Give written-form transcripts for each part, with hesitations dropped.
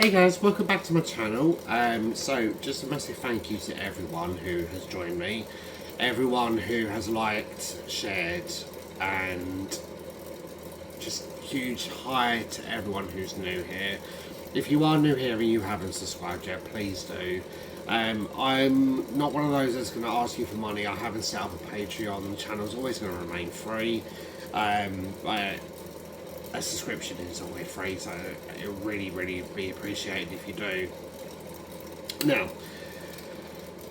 Hey guys, welcome back to my channel. So just a massive thank you to everyone who has joined me, everyone who has liked, shared, and just huge hi to everyone who's new here. If you are new here and you haven't subscribed yet, please do. I'm not one of those that's going to ask you for money. I haven't set up a Patreon. The channel's always going to remain free. But a subscription is always free, so it will really be appreciated if you do. Now,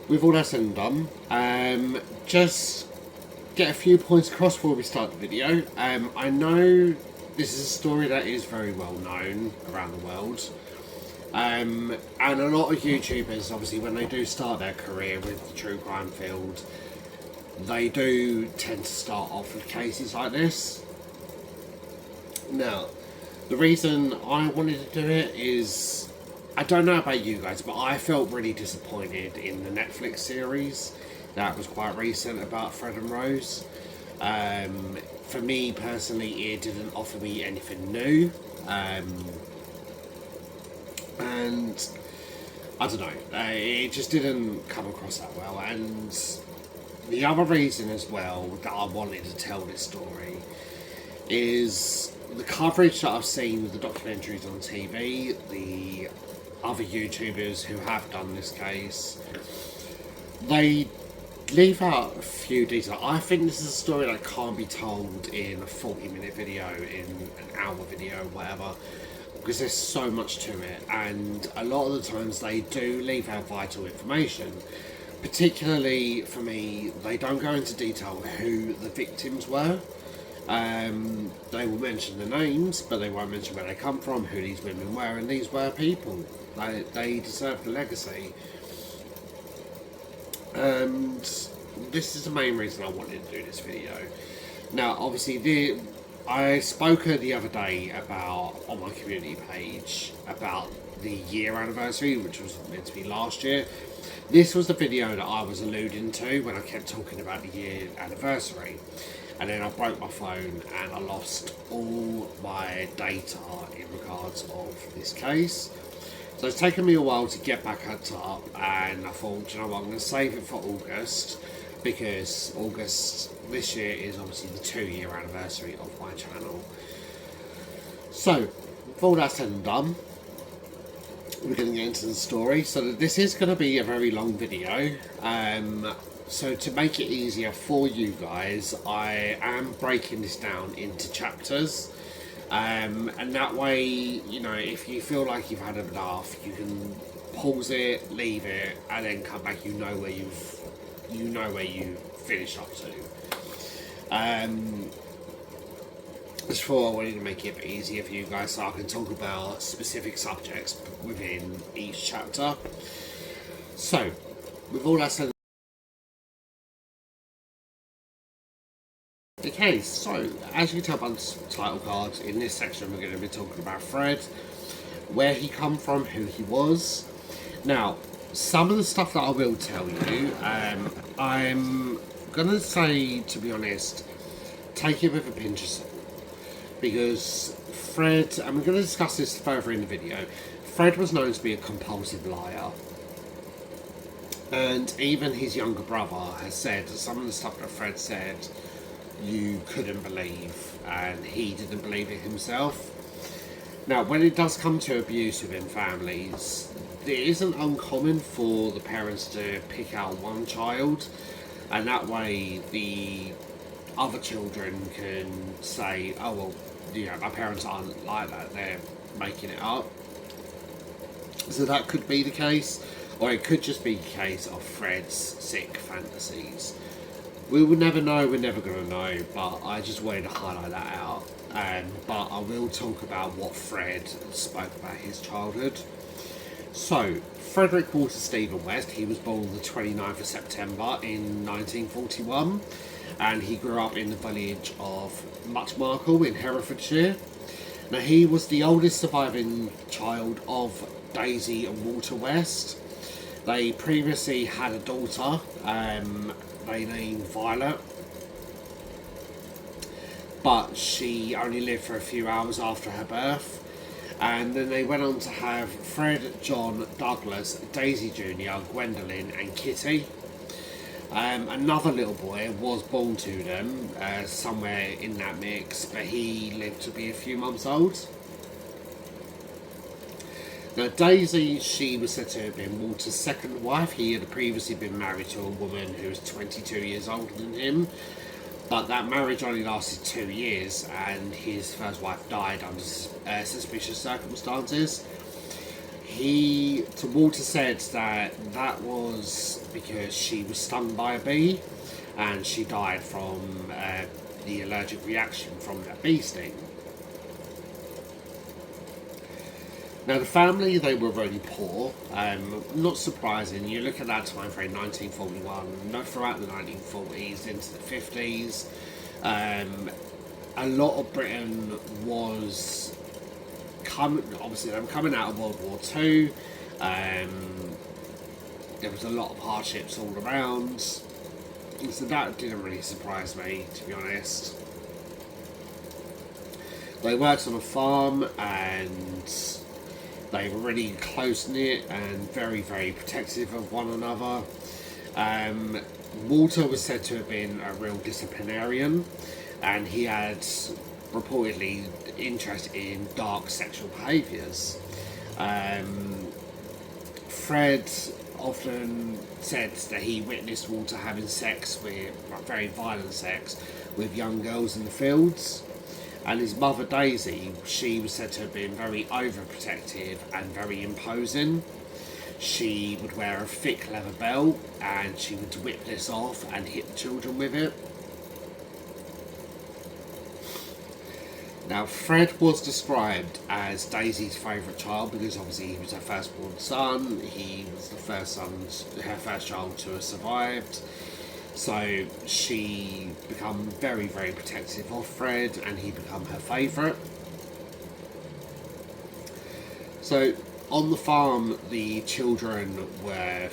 with all that said and done, just get a few points across before we start the video. I know this is a story that is very well known around the world, and a lot of YouTubers, obviously, when they do start their career with the true crime field, they do tend to start off with cases like this. Now, the reason I wanted to do it is, I don't know about you guys, but I felt really disappointed in the Netflix series that was quite recent about Fred and Rose. For me personally, it didn't offer me anything new, and I don't know, it just didn't come across that well. And the other reason as well that I wanted to tell this story is the coverage that I've seen with the documentaries on TV, the other YouTubers who have done this case, they leave out a few details. I think this is a story that can't be told in a 40-minute video, in an hour video, whatever, because there's so much to it, and a lot of the times they do leave out vital information. Particularly for me, they don't go into detail who the victims were. They will mention the names, but they won't mention where they come from, who these women were, and these were people. They deserve the legacy. And this is the main reason I wanted to do this video. Now, obviously, I spoke the other day about, on my community page, about the year anniversary, which was meant to be last year. This was the video that I was alluding to when I kept talking about the year anniversary. And then I broke my phone and I lost all my data in regards of this case. So it's taken me a while to get back on top, and I thought, you know what, I'm going to save it for August, because August this year is obviously the 2-year anniversary of my channel. So, with all that said and done, we're going to get into the story. So this is going to be a very long video. So to make it easier for you guys, I am breaking this down into chapters. And that way, you know, if you feel like you've had enough, you can pause it, leave it, and then come back. You know where you finished up to. Just thought I wanted to make it a bit easier for you guys, so I can talk about specific subjects within each chapter. So, with all that said. Okay, so as you can tell by the title card, in this section we're going to be talking about Fred, where he come from, who he was. Now, some of the stuff that I will tell you, I'm going to say, to be honest, take it with a pinch of salt. Because Fred, and we're going to discuss this further in the video, Fred was known to be a compulsive liar. And even his younger brother has said that some of the stuff that Fred said you couldn't believe, and he didn't believe it himself. Now, when it does come to abuse within families, it isn't uncommon for the parents to pick out one child, and that way the other children can say, oh well, you know, my parents aren't like that, they're making it up. So that could be the case, or it could just be the case of Fred's sick fantasies. We will never know, we're never going to know, but I just wanted to highlight that out. But I will talk about what Fred spoke about his childhood. So, Frederick Walter Stephen West, he was born the 29th of September in 1941, and he grew up in the village of Muchmarkle in Herefordshire. Now, he was the oldest surviving child of Daisy and Walter West. They previously had a daughter, they named Violet, but she only lived for a few hours after her birth, And then they went on to have Fred, John, Douglas, Daisy Jr., Gwendolyn, and Kitty. Another little boy was born to them somewhere in that mix, but he lived to be a few months old. Now, Daisy, she was said to have been Walter's second wife. He had previously been married to a woman who was 22 years older than him, but that marriage only lasted 2 years, and his first wife died under suspicious circumstances. Walter said that was because she was stung by a bee, and she died from the allergic reaction from that bee sting. Now, the family, they were really poor. Not surprising. You look at that time frame, 1941, throughout the 1940s into the 50s. A lot of Britain was obviously, they were coming out of World War II. There was a lot of hardships all around. So that didn't really surprise me, to be honest. They worked on a farm, and they were really close-knit and very, very protective of one another. Walter was said to have been a real disciplinarian, and he had reportedly interest in dark sexual behaviours. Fred often said that he witnessed Walter having very violent sex with young girls in the fields. And his mother, Daisy, she was said to have been very overprotective and very imposing. She would wear a thick leather belt, and she would whip this off and hit the children with it. Now, Fred was described as Daisy's favourite child because obviously he was her firstborn son. He was her first child to have survived. So she became very, very protective of Fred, and he became her favourite. So on the farm, the children were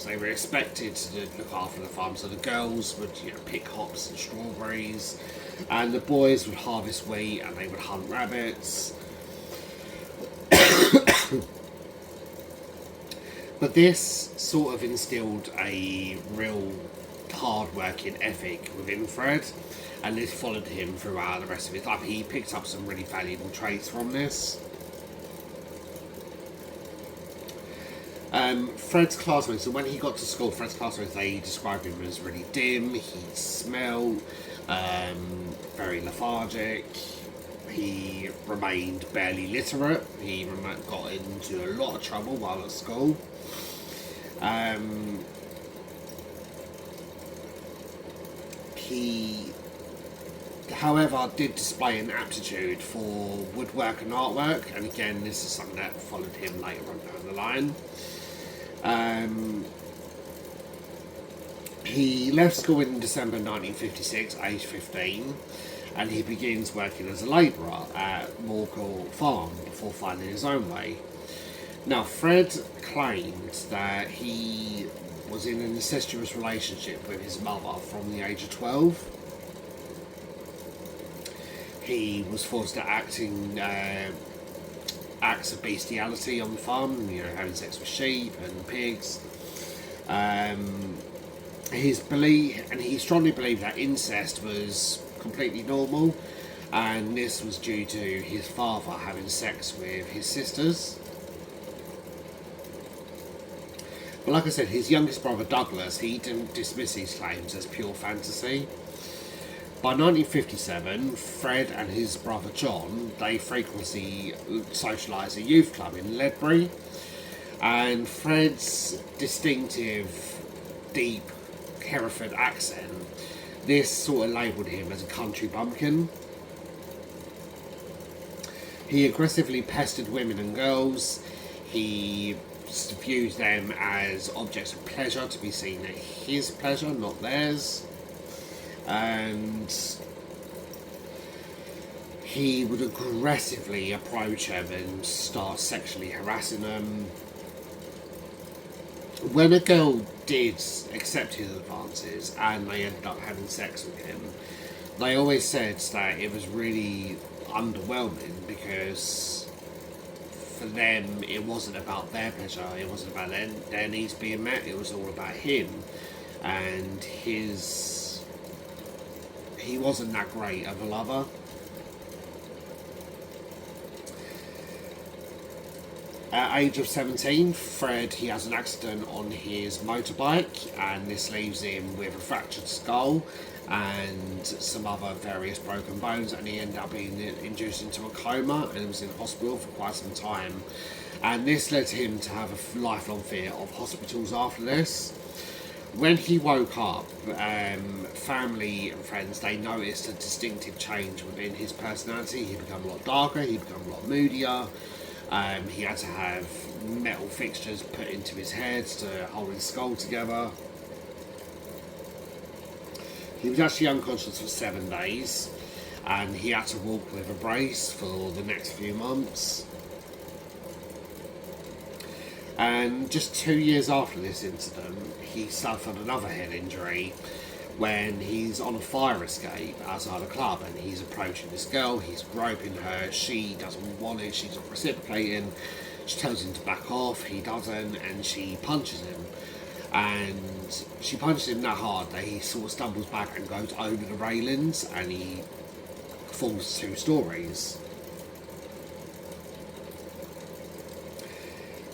they were expected to look after the farm. So the girls would pick hops and strawberries, and the boys would harvest wheat, and they would hunt rabbits. But this sort of instilled a real hard-working ethic within Fred, and this followed him throughout the rest of his life. He picked up some really valuable traits from this. Fred's classmates, so when he got to school, Fred's classmates, they described him as really dim, he'd smell, very lethargic. He remained barely literate. He got into a lot of trouble while at school. He, however, did display an aptitude for woodwork and artwork, and again, this is something that followed him later on down the line. He left school in December 1956, aged 15, and he begins working as a labourer at Morgall Farm before finding his own way. Now, Fred claimed that he was in an incestuous relationship with his mother from the age of 12. He was forced to acting acts of bestiality on the farm, having sex with sheep and pigs. He strongly believed that incest was completely normal, and this was due to his father having sex with his sisters. But like I said, his youngest brother Douglas, he didn't dismiss these claims as pure fantasy. By 1957, Fred and his brother John, they frequently socialised at a youth club in Ledbury, and Fred's distinctive, deep Hereford accent, this sort of labelled him as a country bumpkin. He aggressively pestered women and girls. He views them as objects of pleasure to be seen at his pleasure, not theirs. And he would aggressively approach them and start sexually harassing them. When a girl did accept his advances and they ended up having sex with him, they always said that it was really underwhelming because for them it wasn't about their pleasure, it wasn't about their needs being met, it was all about him and he wasn't that great of a lover. At age of 17, Fred, he has an accident on his motorbike and this leaves him with a fractured skull and some other various broken bones, and he ended up being induced into a coma and was in hospital for quite some time. And this led him to have a lifelong fear of hospitals after this. When he woke up, family and friends, they noticed a distinctive change within his personality. He became a lot darker, he became a lot moodier. He had to have metal fixtures put into his head to hold his skull together. He was actually unconscious for 7 days and he had to walk with a brace for the next few months. And just 2 years after this incident, he suffered another head injury when he's on a fire escape outside a club and he's approaching this girl, he's groping her, she doesn't want it, she's not reciprocating, she tells him to back off, he doesn't, and she punches him. And she punches him that hard that he sort of stumbles back and goes over the railings and he falls 2 stories.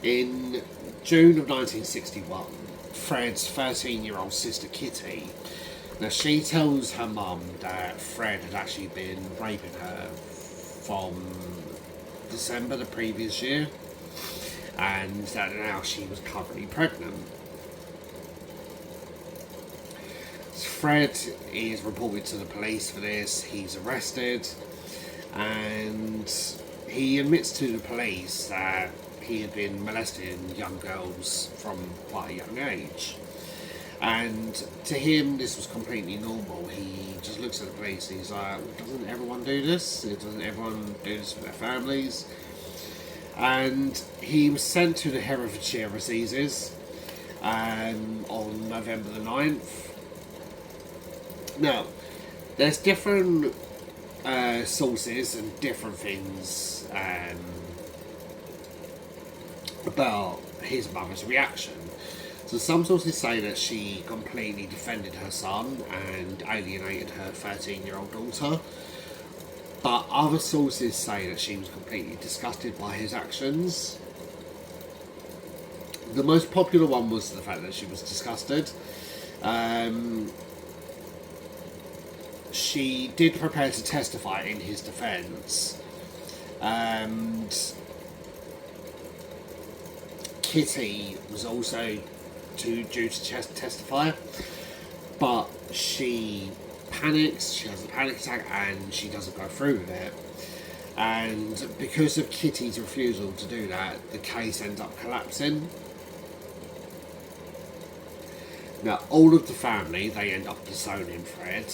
In June of 1961, Fred's 13-year-old sister Kitty, now she tells her mum that Fred had actually been raping her from December the previous year and that now she was currently pregnant. Fred is reported to the police for this, he's arrested, and he admits to the police that he had been molesting young girls from quite a young age. And to him this was completely normal. He just looks at the police and he's like, doesn't everyone do this? Doesn't everyone do this for their families? And he was sent to the Herefordshire Assizes on November the 9th. Now, there's different sources and different things about his mother's reaction. So some sources say that she completely defended her son and alienated her 13-year-old daughter, but other sources say that she was completely disgusted by his actions. The most popular one was the fact that she was disgusted. She did prepare to testify in his defence, and Kitty was also due to testify, but she panics, she has a panic attack and she doesn't go through with it. And because of Kitty's refusal to do that, the case ends up collapsing. Now all of the family, they end up disowning Fred,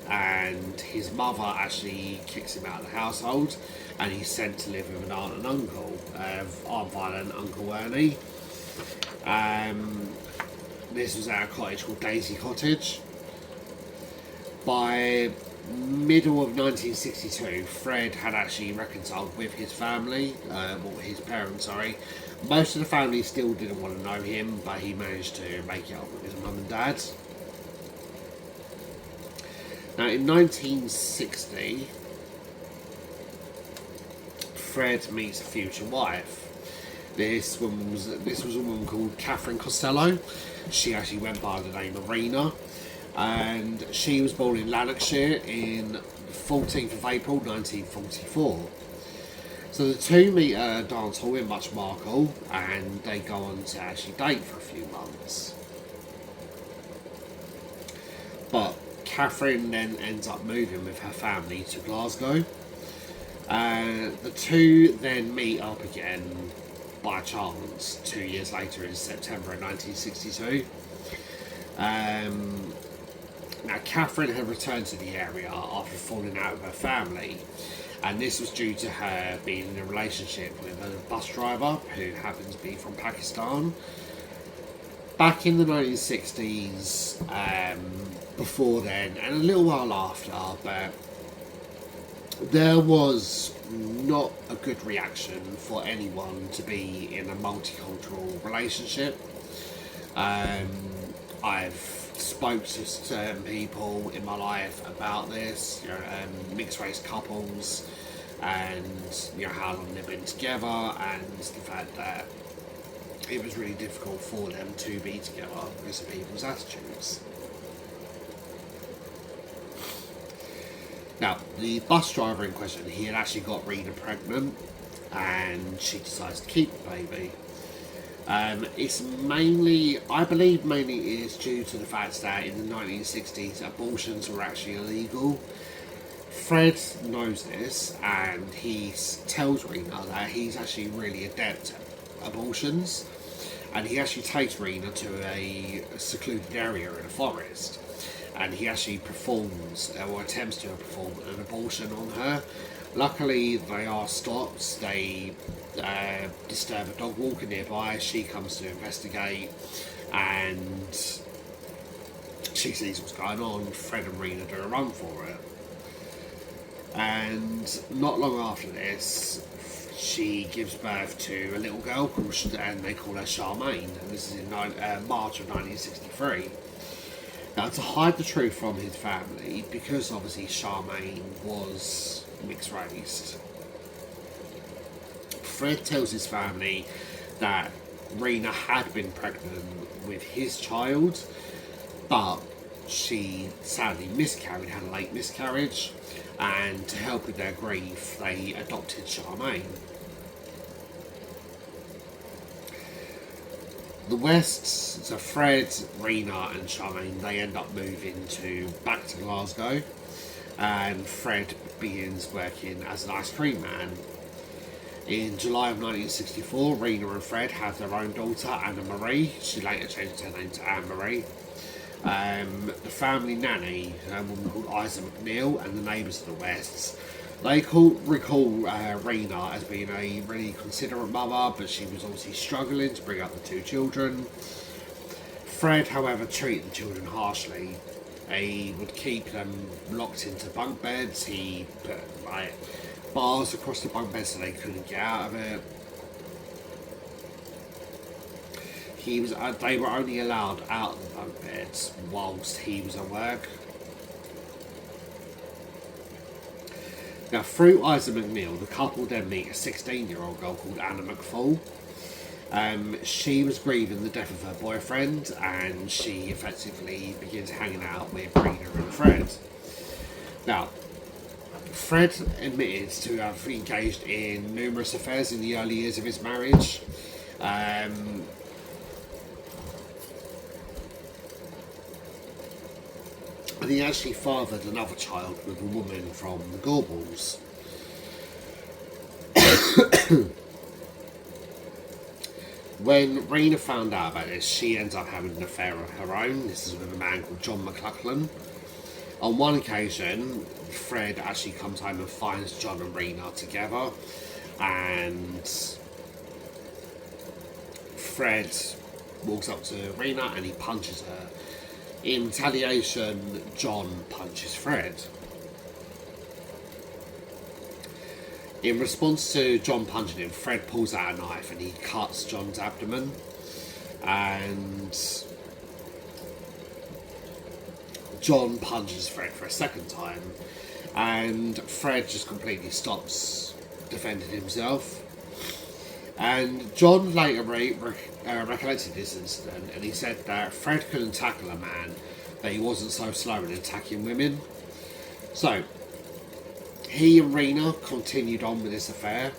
and his mother actually kicks him out of the household and he's sent to live with an aunt and uncle, Aunt Violet and Uncle Ernie. This was at a cottage called Daisy Cottage. By middle of 1962, Fred had actually reconciled with his family, his parents, sorry. Most of the family still didn't want to know him, but he managed to make it up with his mum and dad. Now in 1960, Fred meets a future wife. This was a woman called Catherine Costello. She actually went by the name of Rena, and she was born in Lanarkshire in 14th of April 1944. So the two meet at a dance hall in Muchmarkle and they go on to actually date for a few months. But Catherine then ends up moving with her family to Glasgow. The two then meet up again by chance 2 years later in September of 1962. Now Catherine had returned to the area after falling out with her family, and this was due to her being in a relationship with a bus driver who happens to be from Pakistan. back in the 1960s, before then, and a little while after, but there was not a good reaction for anyone to be in a multicultural relationship. I've spoke to certain people in my life about this, mixed race couples, and how long they've been together, and the fact that it was really difficult for them to be together because of people's attitudes. Now, the bus driver in question, he had actually got Rena pregnant, and she decides to keep the baby. It's mainly, I believe mainly it is due to the fact that in the 1960s abortions were actually illegal. Fred knows this, and he tells Rena that he's actually really adept at abortions, and he actually takes Rena to a secluded area in a forest, and he actually performs, or attempts to perform, an abortion on her. Luckily, they are stopped. They disturb a dog walker nearby. She comes to investigate, and she sees what's going on. Fred and Rena do a run for it. And not long after this, she gives birth to a little girl called, and they call her Charmaine. And this is in March of 1963. Now, to hide the truth from his family, because obviously Charmaine was mixed race, Fred tells his family that Rena had been pregnant with his child, but she sadly miscarried, had a late miscarriage, and to help with their grief, they adopted Charmaine. The Wests, so Fred, Rena and Charmaine, they end up moving back to Glasgow, and Fred begins working as an ice cream man. In July of 1964, Rena and Fred have their own daughter, Anna Marie. She later changed her name to Anne Marie. The family nanny, a woman called Isa McNeil, and the neighbours of the Wests, they recall Rena as being a really considerate mother, but she was obviously struggling to bring up the two children. Fred, however, treated the children harshly. He would keep them locked into bunk beds. He put bars across the bunk beds so they couldn't get out of it. They were only allowed out of the bunk beds whilst he was at work. Now, through Isa McNeil, the couple then meet a 16-year-old girl called Anna McFall. She was grieving the death of her boyfriend, and she effectively begins hanging out with Rena and Fred. Now, Fred admitted to have engaged in numerous affairs in the early years of his marriage. And he actually fathered another child with a woman from the Gorbals. When Rena found out about this, she ends up having an affair of her own. This is with a man called John McLaughlin. On one occasion, Fred actually comes home and finds John and Rena together, and Fred walks up to Rena and he punches her. In retaliation, John punches Fred. In response to John punching him, Fred pulls out a knife and he cuts John's abdomen. And John punches Fred for a second time. And Fred just completely stops defending himself. And John later recollected this incident, and he said that Fred couldn't tackle a man, that he wasn't so slow in attacking women. So, he and Rena continued on with this affair.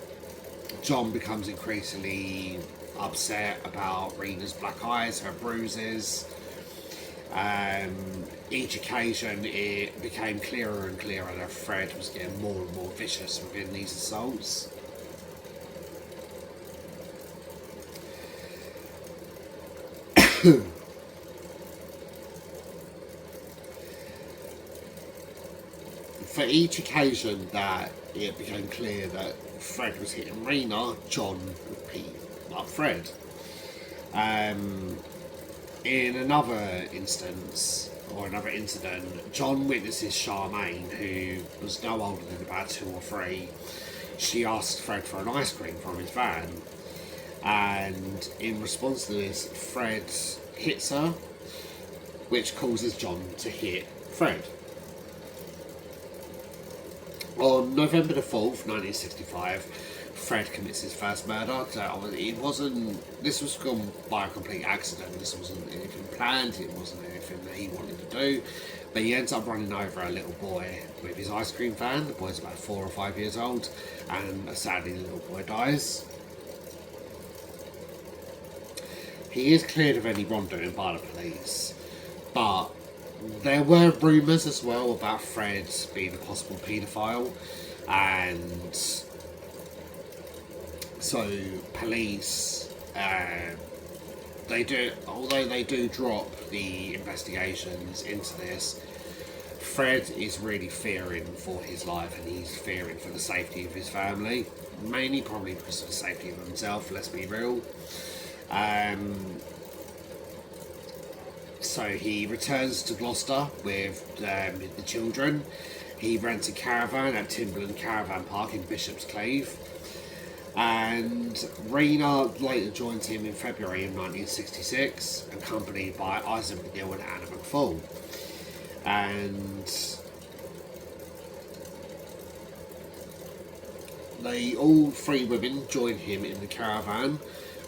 John becomes increasingly upset about Rena's black eyes, her bruises. Each occasion it became clearer and clearer that Fred was getting more and more vicious within these assaults. For each occasion that it became clear that Fred was hitting Rena, John would beat up Fred. In another instance, or another incident, John witnesses Charmaine, who was no older than about 2 or 3. She asked Fred for an ice cream from his van, and in response to this, Fred hits her, which causes John to hit Fred. On November the 4th, 1965, Fred commits his first murder. So this was gone by a complete accident. This wasn't anything planned, it wasn't anything that he wanted to do. But he ends up running over a little boy with his ice cream van. The boy's about 4 or 5 years old, and sadly the little boy dies. He is cleared of any wrongdoing by the police, but there were rumours as well about Fred being a possible paedophile, and so police, although they do drop the investigations into this, Fred is really fearing for his life, and he's fearing for the safety of his family, mainly probably because of the safety of himself, let's be real. So he returns to Gloucester with the children. He rents a caravan at Timberland Caravan Park in Bishop's Cleeve, and Rena later joins him in February of 1966, accompanied by Isaac McNeil and Anna McFall. And all 3 women join him in the caravan,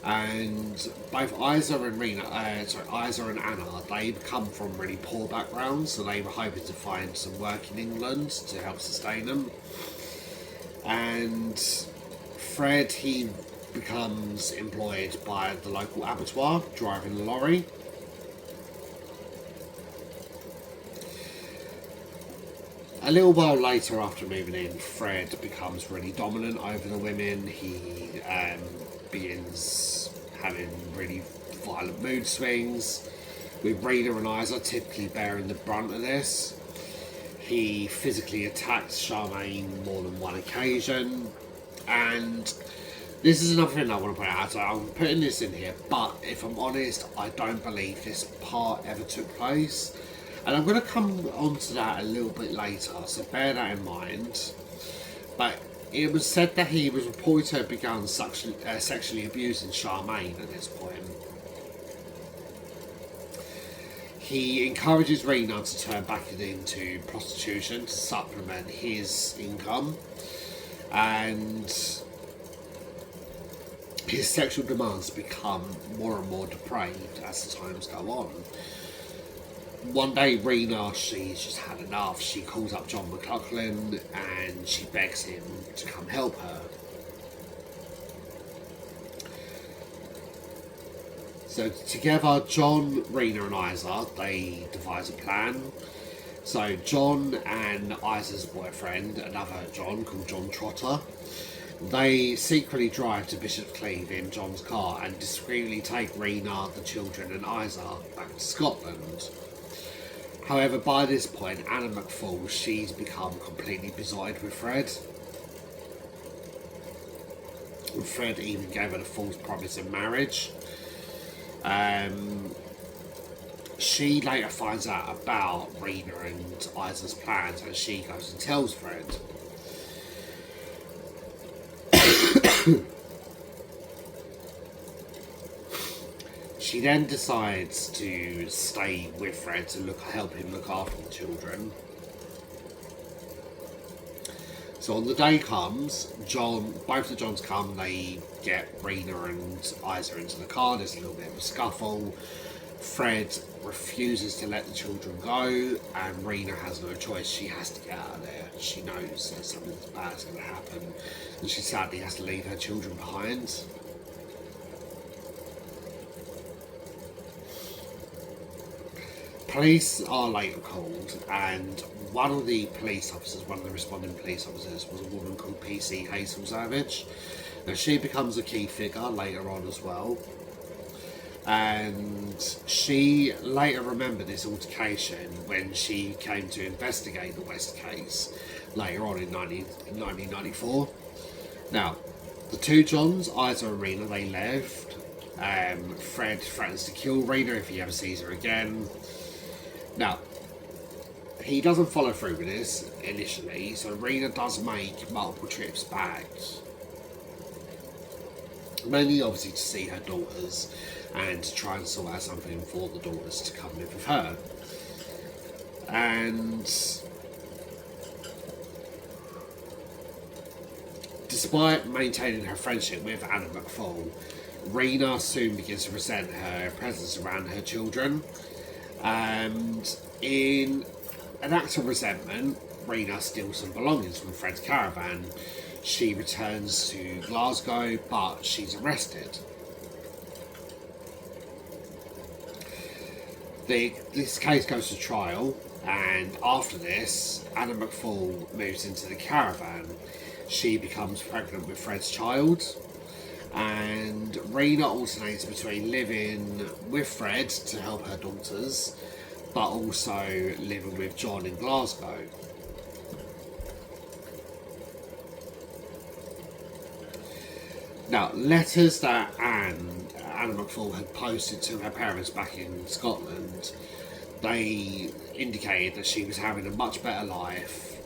and both Isa and Anna, they come from really poor backgrounds, so they were hoping to find some work in England to help sustain them. And Fred, he becomes employed by the local abattoir, driving a lorry. A little while later, after moving in, Fred becomes really dominant over the women. He begins having really violent mood swings, with Rena and Isa typically bearing the brunt of this. He physically attacks Charmaine more than one occasion, and this is another thing I want to point out. So I'm putting this in here, but if I'm honest, I don't believe this part ever took place. And I'm going to come on to that a little bit later, so bear that in mind. But it was said that he was reported to have begun sexually abusing Charmaine at this point. He encourages Rena to turn back into prostitution to supplement his income, and his sexual demands become more and more depraved as the times go on. One day, Rena, she's just had enough. She calls up John McLaughlin and she begs him to come help her. So together, John, Rena and Isa, they devise a plan. So John and Isa's boyfriend, another John called John Trotter, they secretly drive to Bishop's Cleeve in John's car and discreetly take Rena, the children and Isa back to Scotland. However, by this point, Anna McFall, she's become completely besotted with Fred. And Fred even gave her the false promise of marriage. She later finds out about Rena and Isa's plans, and she goes and tells Fred. She then decides to stay with Fred to help him look after the children. So on the day comes, both the Johns come, they get Rena and Isa into the car, there's a little bit of a scuffle. Fred refuses to let the children go, and Rena has no choice, she has to get out of there. She knows that something bad is going to happen, and she sadly has to leave her children behind. Police are later called, and one of the responding police officers was a woman called P.C. Hazel Savage. Now she becomes a key figure later on as well, and she later remembered this altercation when she came to investigate the West case later on in 1994. Now, the 2 Johns, Isa and Rena, they left, Fred threatens to kill Rena if he ever sees her again. Now, he doesn't follow through with this initially, so Rena does make multiple trips back. Mainly, obviously, to see her daughters and to try and sort out something for the daughters to come live with her. And despite maintaining her friendship with Anna McFall, Rena soon begins to resent her presence around her children. And in an act of resentment, Rena steals some belongings from Fred's caravan. She returns to Glasgow, but she's arrested. This case goes to trial, and after this, Anna McFall moves into the caravan. She becomes pregnant with Fred's child, and Rena alternates between living with Fred to help her daughters, but also living with John in Glasgow. Now, letters that Anna McFall had posted to her parents back in Scotland, they indicated that she was having a much better life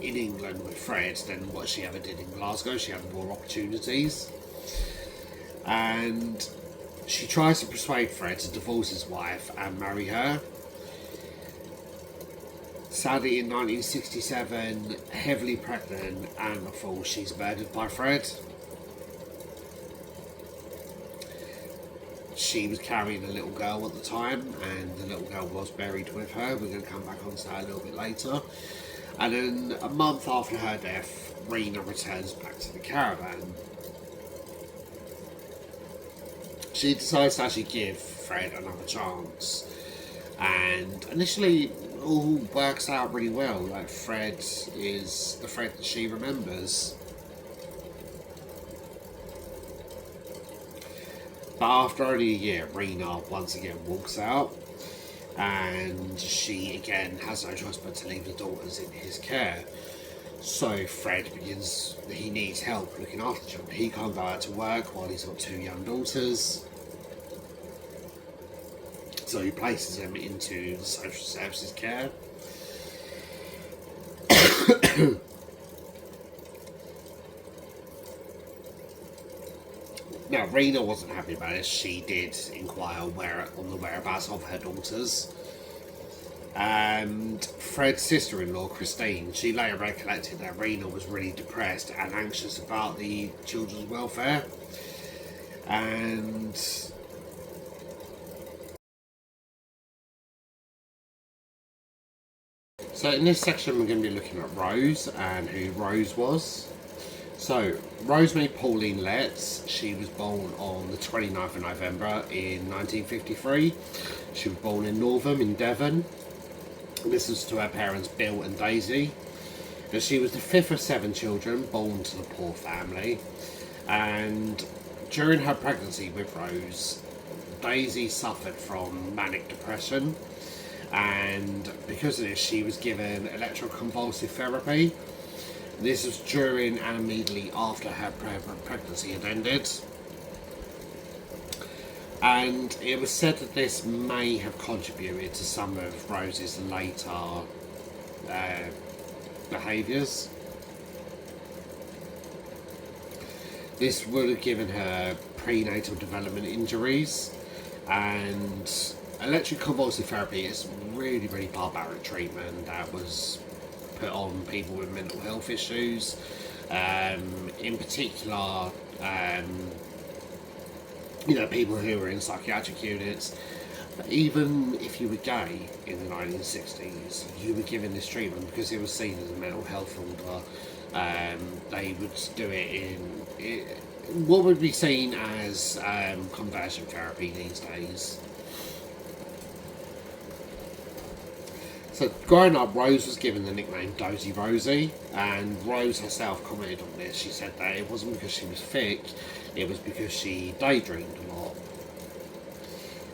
in England with Fred than what she ever did in Glasgow. She had more opportunities. And she tries to persuade Fred to divorce his wife and marry her. Sadly, in 1967, heavily pregnant Anna McFall, she's murdered by Fred. She was carrying a little girl at the time, and the little girl was buried with her. We're going to come back on to that a little bit later. And then a month after her death, Rena returns back to the caravan. She decides to actually give Fred another chance. And initially, all works out really well. Like, Fred is the Fred that she remembers. But after only a year, Rena once again walks out, and she again has no choice but to leave the daughters in his care. So Fred he needs help looking after them. He can't go out to work while he's got two young daughters. So he places them into the social services care. Now, Rena wasn't happy about this. She did inquire on the whereabouts of her daughters. And Fred's sister-in-law, Christine, she later recollected that Rena was really depressed and anxious about the children's welfare. And so in this section we're going to be looking at Rose and who Rose was. So, Rosemary Pauline Letts, she was born on the 29th of November in 1953. She was born in Northam in Devon. This was to her parents Bill and Daisy. And she was the fifth of 7 children born to the poor family. And during her pregnancy with Rose, Daisy suffered from manic depression. And because of this, she was given electroconvulsive therapy. This was during and immediately after her pregnancy had ended. And it was said that this may have contributed to some of Rose's later behaviours. This would have given her prenatal development injuries, and electroconvulsive therapy is really, really barbaric treatment that was put on people with mental health issues, in particular, people who were in psychiatric units. But even if you were gay in the 1960s, you were given this treatment because it was seen as a mental health order. They would do it in what would be seen as conversion therapy these days. So growing up, Rose was given the nickname Dozy Rosie, and Rose herself commented on this. She said that it wasn't because she was thick, it was because she daydreamed a lot.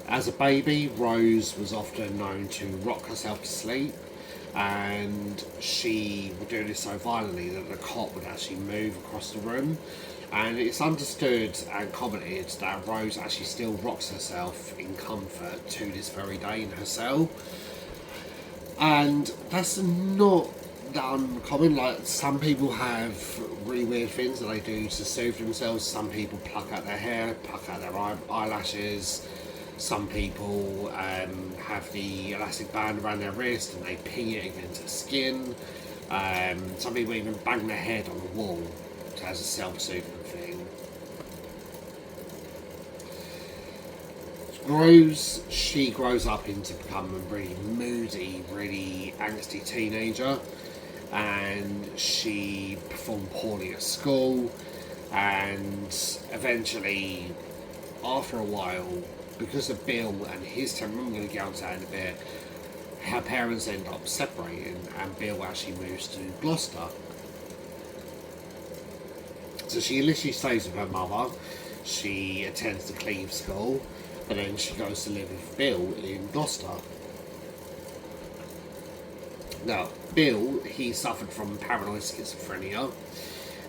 As a baby, Rose was often known to rock herself to sleep, and she would do this so violently that the cot would actually move across the room. And it's understood and commented that Rose actually still rocks herself in comfort to this very day in her cell. And that's not that uncommon. Like, some people have really weird things that they do to soothe themselves. Some people pluck out their hair, pluck out their eyelashes. Some people have the elastic band around their wrist and they pin it against their skin. Some people even bang their head on the wall as a self-soothing thing. She grows up into becoming a really moody, really angsty teenager, and she performed poorly at school, and eventually, after a while, because of Bill and his temperament, I'm going to get onto that in a bit, her parents end up separating, and Bill actually moves to Gloucester. So she initially stays with her mother, she attends the Cleve school, and then she goes to live with Bill in Gloucester. Now, Bill, he suffered from paranoid schizophrenia.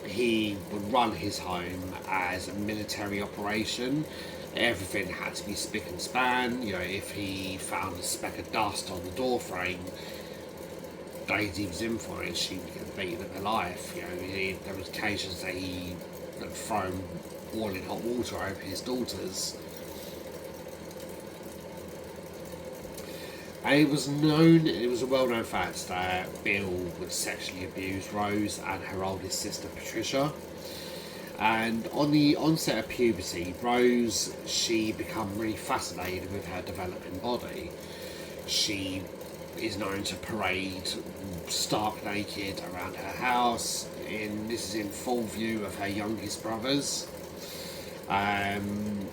He would run his home as a military operation. Everything had to be spick and span. You know, if he found a speck of dust on the door frame, Daisy was in for it. She would get beaten at her life. You know, there was occasions that he had thrown boiling hot water over his daughters. And it was a well-known fact that Bill would sexually abuse Rose and her oldest sister Patricia. And on the onset of puberty, Rose, she became really fascinated with her developing body. She is known to parade stark naked around her house. This is in full view of her youngest brothers. On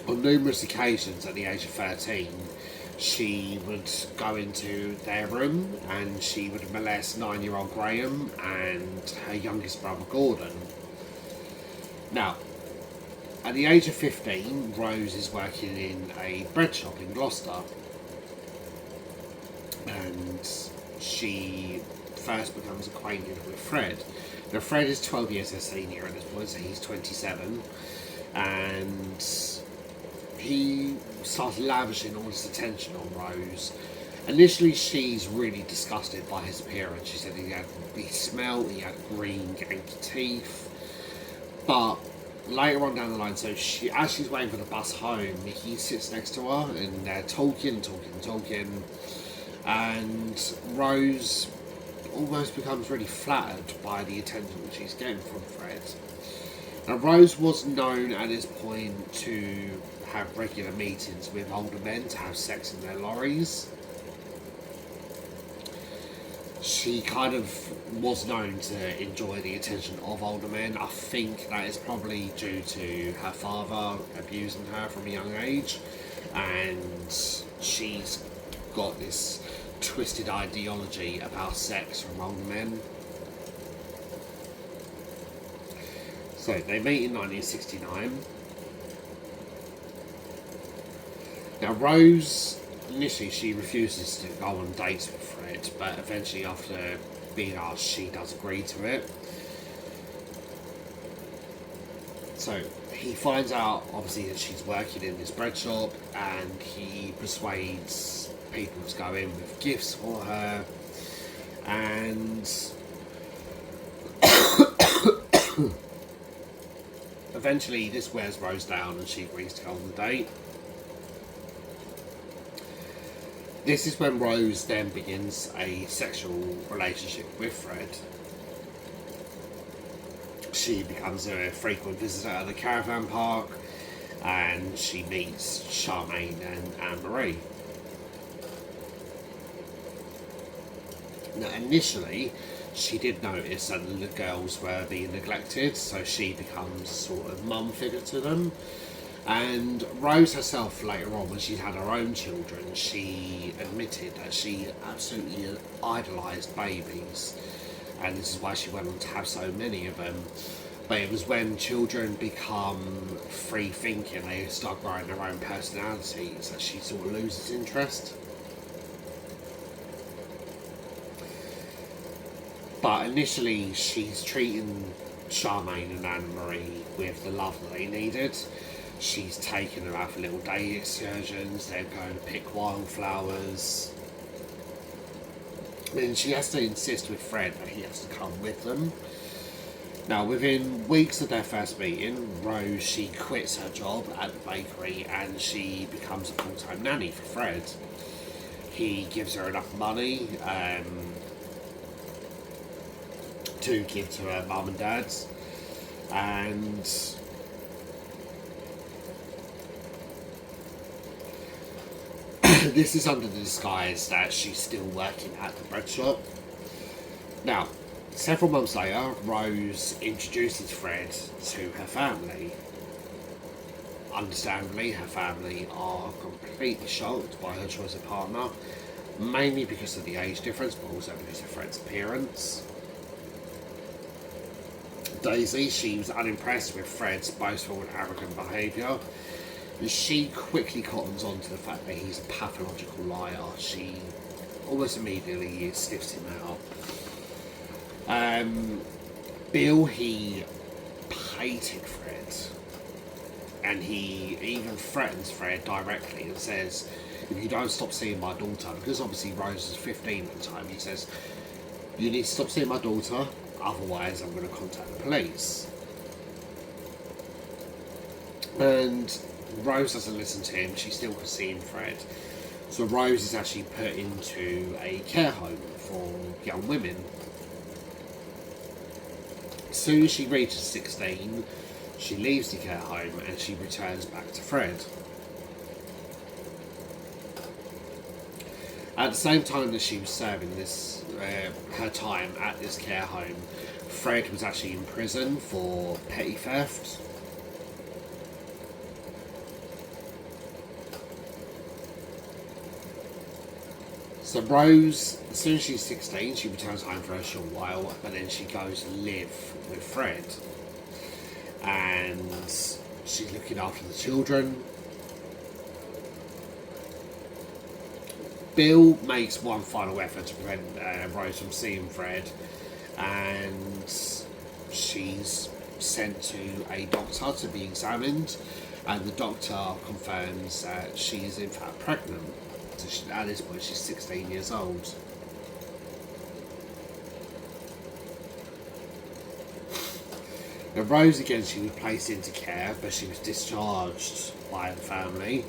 numerous occasions at the age of 13, she would go into their room and she would molest 9-year-old Graham and her youngest brother Gordon. Now, at the age of 15, Rose is working in a bread shop in Gloucester, and she first becomes acquainted with Fred. Now, Fred is 12 years her senior at this point, so he's 27, and he starts lavishing all his attention on Rose. Initially, she's really disgusted by his appearance. She said he smelled, he had green, ganky teeth. But later on down the line, so as she's waiting for the bus home, he sits next to her and they're talking. And Rose almost becomes really flattered by the attention that she's getting from Fred. Now, Rose was known at this point to have regular meetings with older men to have sex in their lorries. She kind of was known to enjoy the attention of older men. I think that is probably due to her father abusing her from a young age, and she's got this twisted ideology about sex from older men. So they meet in 1969. Now, Rose, initially she refuses to go on dates with Fred, but eventually after being asked, she does agree to it. So he finds out, obviously, that she's working in this bread shop, and he persuades people to go in with gifts for her, and eventually this wears Rose down and she agrees to go on the date. This is when Rose then begins a sexual relationship with Fred. She becomes a frequent visitor at the caravan park, and she meets Charmaine and Anne-Marie. Now, initially, she did notice that the girls were being neglected, so she becomes sort of mum figure to them. And Rose herself, later on, when she had her own children, she admitted that she absolutely idolised babies, and this is why she went on to have so many of them. But it was when children become free thinking, they start growing their own personalities, that she sort of loses interest. But initially, she's treating Charmaine and Anna Marie with the love that they needed. She's taking them out for little day excursions, they're going to pick wildflowers. Then she has to insist with Fred that he has to come with them. Now, within weeks of their first meeting, Rose, she quits her job at the bakery and she becomes a full-time nanny for Fred. He gives her enough money to give to her mum and dad's, and this is under the disguise that she's still working at the bread shop. Now, several months later, Rose introduces Fred to her family. Understandably, her family are completely shocked by her choice of partner, mainly because of the age difference, but also because of Fred's appearance. Daisy, she was unimpressed with Fred's boastful and arrogant behaviour. She quickly cottons on to the fact that he's a pathological liar. She almost immediately sniffs him out. Bill, he hated Fred, and he even threatens Fred directly and says, if you don't stop seeing my daughter, because obviously Rose was 15 at the time, he says, you need to stop seeing my daughter, otherwise I'm going to contact the police. And Rose doesn't listen to him, she's still seeing Fred. So Rose is actually put into a care home for young women. As soon as she reaches 16, she leaves the care home and she returns back to Fred. At the same time that she was serving this, her time at this care home, Fred was actually in prison for petty theft. So Rose, as soon as she's 16, she returns home for a short while, but then she goes to live with Fred. And she's looking after the children. Bill makes one final effort to prevent Rose from seeing Fred, and she's sent to a doctor to be examined, and the doctor confirms that she is in fact pregnant. So at this point she's 16 years old. Now Rose, again, she was placed into care, but she was discharged by the family,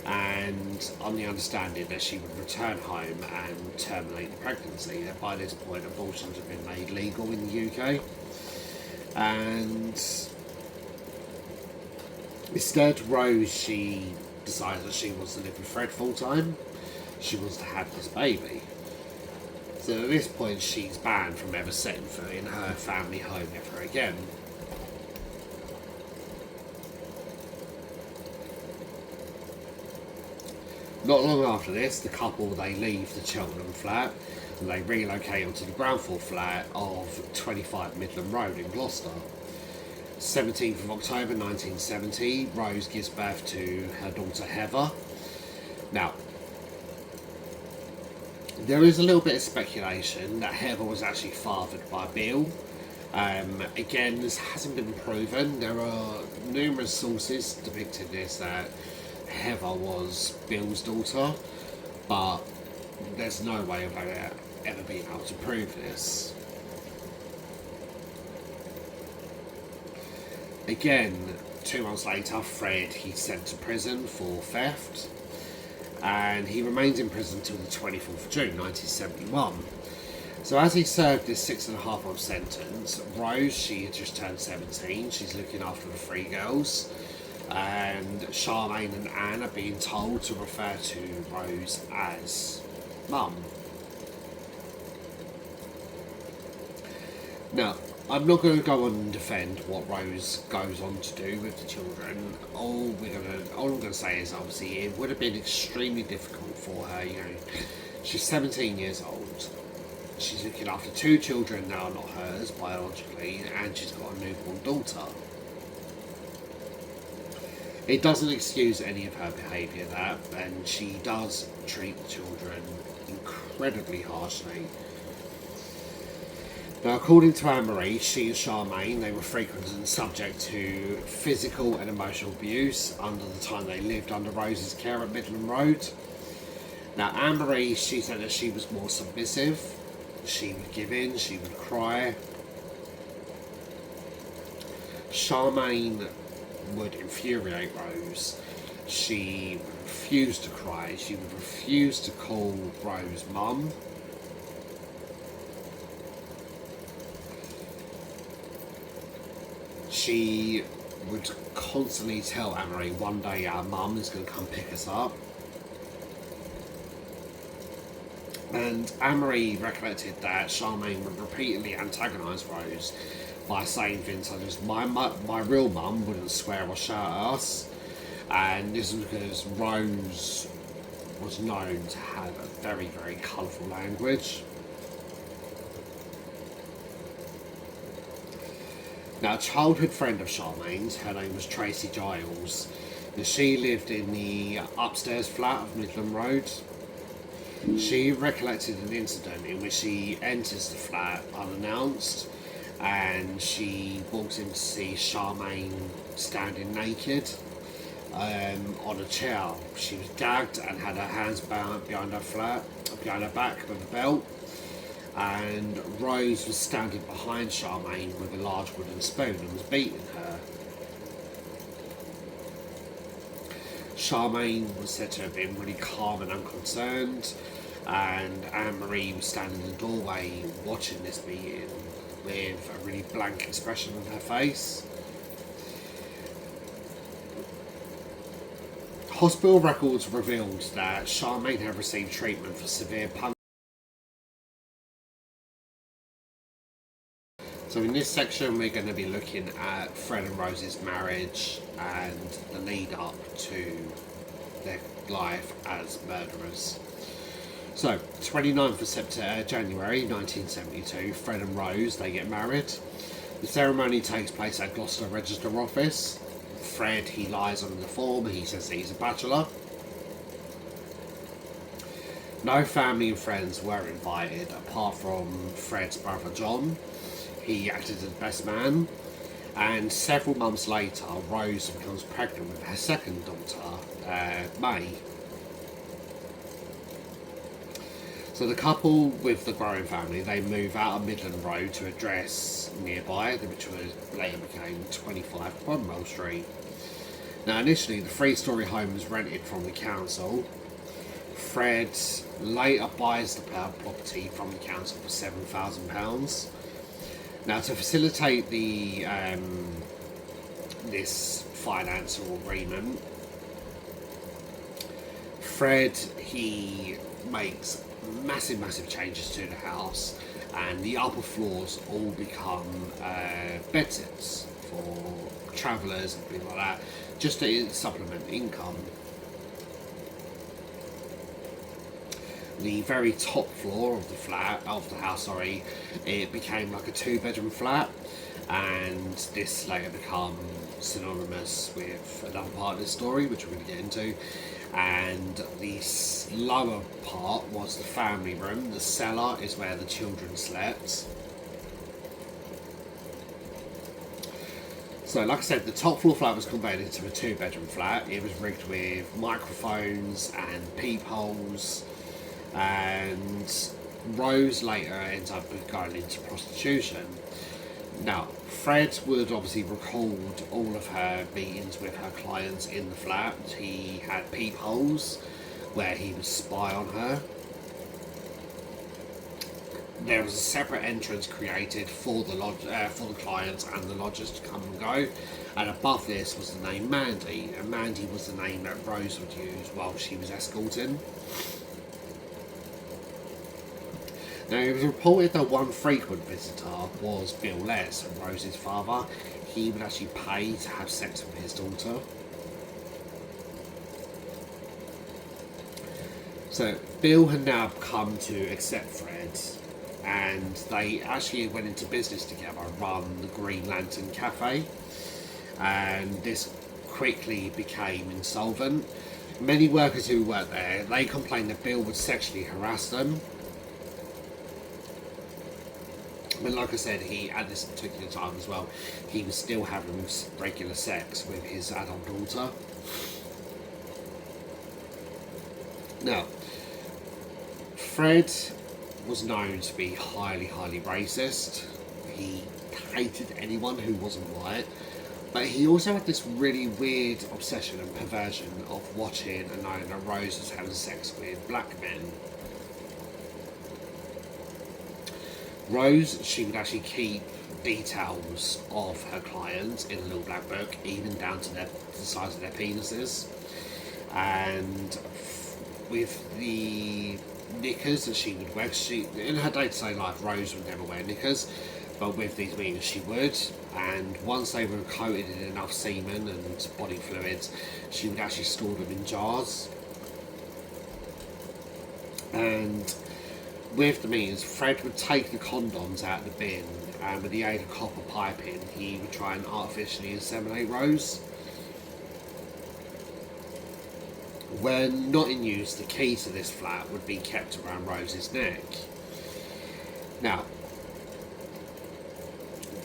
and on the understanding that she would return home and terminate the pregnancy. That by this point abortions have been made legal in the UK, and instead Rose, she decides that she wants to live with Fred full time. She wants to have this baby. So at this point she's banned from ever setting foot in her family home ever again. Not long after this, the couple, they leave the Cheltenham flat and they relocate onto the ground floor flat of 25 Midland Road in Gloucester. 17th of October 1970, Rose gives birth to her daughter Heather. Now, there is a little bit of speculation that Heather was actually fathered by Bill. Again, this hasn't been proven. There are numerous sources depicting this, that Heather was Bill's daughter, but there's no way of ever being able to prove this. Again, 2 months later, Fred, he's sent to prison for theft, and he remains in prison until the 24th of June 1971. So as he served this 6.5 month sentence, Rose, she had just turned 17, she's looking after the 3 girls, and Charmaine and Anne are being told to refer to Rose as Mum. Now, I'm not going to go on and defend what Rose goes on to do with the children. All I'm going to say is, obviously, it would have been extremely difficult for her. You know, she's 17 years old. She's looking after 2 children now, not hers biologically, and she's got a newborn daughter. It doesn't excuse any of her behaviour, that, and she does treat the children incredibly harshly. Now, according to Anne-Marie, she and Charmaine, they were frequently subject to physical and emotional abuse under the time they lived under Rose's care at Midland Road. Now, Anne-Marie, she said that she was more submissive. She would give in, she would cry. Charmaine would infuriate Rose. She would refuse to cry. She would refuse to call Rose mum. She would constantly tell Anne-Marie, one day our mum is going to come pick us up. And Anne-Marie recollected that Charmaine would repeatedly antagonise Rose by saying things such as, my real mum wouldn't swear or shout at us. And this is because Rose was known to have a very, very colourful language. Now, a childhood friend of Charmaine's, her name was Tracy Giles, and she lived in the upstairs flat of Midland Road. She recollected an incident in which she enters the flat unannounced, and she walks in to see Charmaine standing naked on a chair. She was gagged and had her hands bound behind her back with a belt. And Rose was standing behind Charmaine with a large wooden spoon and was beating her. Charmaine was said to have been really calm and unconcerned, and Anne-Marie was standing in the doorway watching this beating with a really blank expression on her face. Hospital records revealed that Charmaine had received treatment for severe punch. So in this section we're going to be looking at Fred and Rose's marriage and the lead up to their life as murderers. So 29th of January 1972, Fred and Rose, they get married. The ceremony takes place at Gloucester Register Office. Fred, he lies on the form, he says that he's a bachelor. No family and friends were invited apart from Fred's brother John. He acted as best man, and several months later, Rose becomes pregnant with her second daughter, May. So the couple with the growing family, they move out of Midland Road to address nearby, which later became 25 Cromwell Street. Now initially, the three-storey home was rented from the council. Fred later buys the property from the council for £7,000. Now, to facilitate the this financial agreement, Fred, he makes massive changes to the house, and the upper floors all become bedsits for travellers and things like that, just to supplement income. The very top floor of the house, it became like a 2-bedroom flat, and this later became synonymous with another part of the story, which we're going to get into. And the lower part was the family room. The cellar is where the children slept. So, like I said, the top floor flat was converted into a 2-bedroom flat. It was rigged with microphones and peepholes. And Rose later ends up going into prostitution. Now, Fred would obviously record all of her meetings with her clients in the flat. He had peepholes where he would spy on her. There was a separate entrance created for the clients and the lodgers to come and go. And above this was the name Mandy, and Mandy was the name that Rose would use while she was escorting. Now, it was reported that one frequent visitor was Bill Les, Rose's father. He would actually pay to have sex with his daughter. So, Bill had now come to accept Fred, and they actually went into business together, run the Green Lantern Cafe, and this quickly became insolvent. Many workers who worked there, they complained that Bill would sexually harass them. But like I said, he at this particular time as well, he was still having regular sex with his adult daughter. Now, Fred was known to be highly, highly racist. He hated anyone who wasn't white. But he also had this really weird obsession and perversion of watching and knowing that Rose was having sex with black men. Rose, she would actually keep details of her clients in a little black book, even down to the size of their penises. And with the knickers that she would wear, in her day-to-day life, Rose would never wear knickers, but with these meetings she would. And once they were coated in enough semen and body fluids, she would actually store them in jars. And with the means, Fred would take the condoms out of the bin, and with the aid of copper piping, he would try and artificially inseminate Rose. When not in use, the key to this flat would be kept around Rose's neck. Now,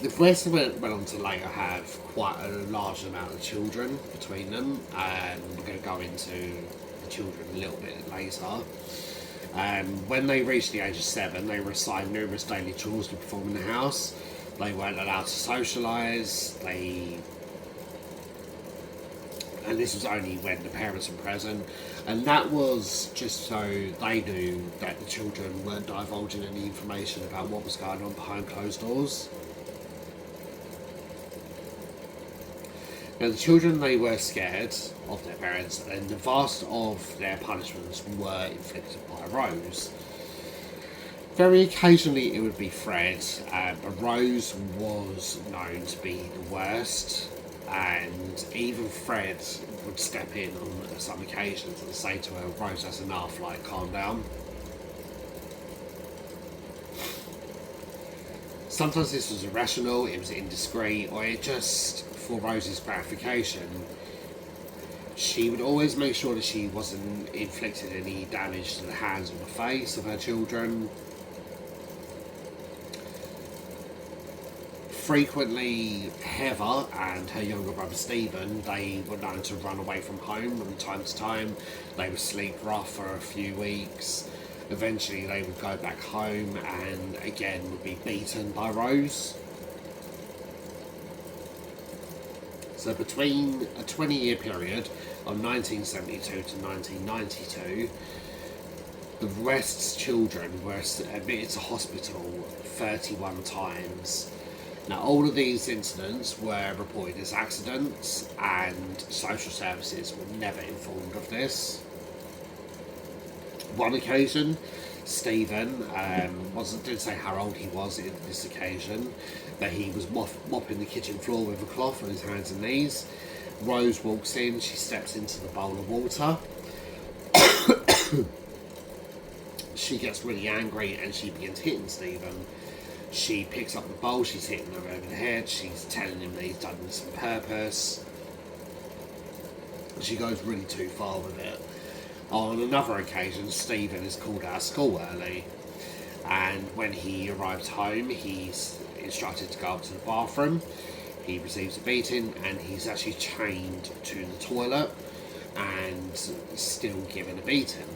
the West went on to later have quite a large amount of children between them, and we're going to go into the children a little bit later. When they reached the age of 7, they were assigned numerous daily chores to perform in the house. They weren't allowed to socialise, and this was only when the parents were present, and that was just so they knew that the children weren't divulging any information about what was going on behind closed doors. Now, the children, they were scared of their parents, and the vast of their punishments were inflicted by Rose. Very occasionally it would be Fred, but Rose was known to be the worst, and even Fred would step in on some occasions and say to her, "Rose, that's enough, like, calm down." Sometimes this was irrational, it was indiscreet, or it just, for Rose's gratification, she would always make sure that she wasn't inflicting any damage to the hands or the face of her children. Frequently, Heather and her younger brother Stephen, they were known to run away from home from time to time. They would sleep rough for a few weeks. Eventually they would go back home and again would be beaten by Rose. So between a 20-year period of 1972 to 1992, the West's children were admitted to hospital 31 times. Now, all of these incidents were reported as accidents, and social services were never informed of this. One occasion, Stephen didn't say how old he was in this occasion, but he was mopping the kitchen floor with a cloth on his hands and knees. Rose walks in, she steps into the bowl of water. She gets really angry and she begins hitting Stephen. She picks up the bowl, she's hitting him over the head, she's telling him that he's done this on purpose. She goes really too far with it. On another occasion, Stephen is called out of school early, and when he arrives home, he's instructed to go up to the bathroom. He receives a beating, and he's actually chained to the toilet and still given a beating.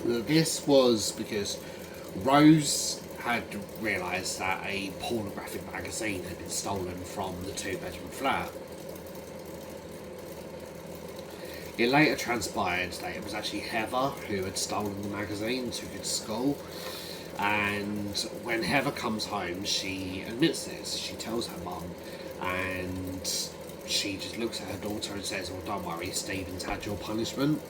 Now, this was because Rose had realised that a pornographic magazine had been stolen from the two-bedroom flat. It later transpired that it was actually Heather who had stolen the magazine and took it to school. And when Heather comes home, she admits this. She tells her mum, and she just looks at her daughter and says, "Well, don't worry, Stephen's had your punishment."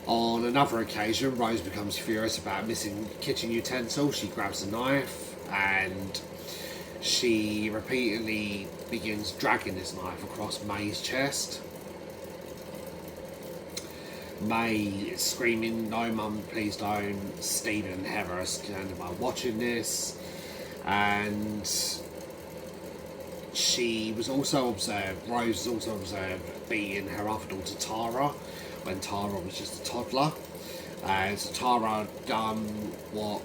On another occasion, Rose becomes furious about missing kitchen utensils. She grabs a knife and she repeatedly begins dragging this knife across May's chest. May is screaming, "No mum, please don't." Stephen and Heather are standing by watching this, and she was also observed, Rose was also observed beating her other daughter Tara when Tara was just a toddler. So Tara done what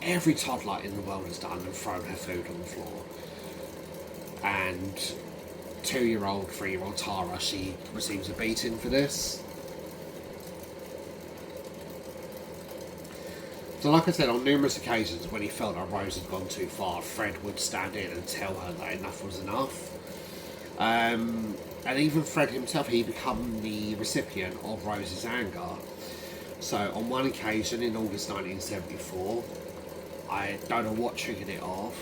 every toddler in the world has done and thrown her food on the floor. And 2-year-old, 3-year-old Tara, she receives a beating for this. So like I said, on numerous occasions when he felt that Rose had gone too far, Fred would stand in and tell her that enough was enough. And even Fred himself, he became the recipient of Rose's anger. So on one occasion in August 1974, I don't know what triggered it off,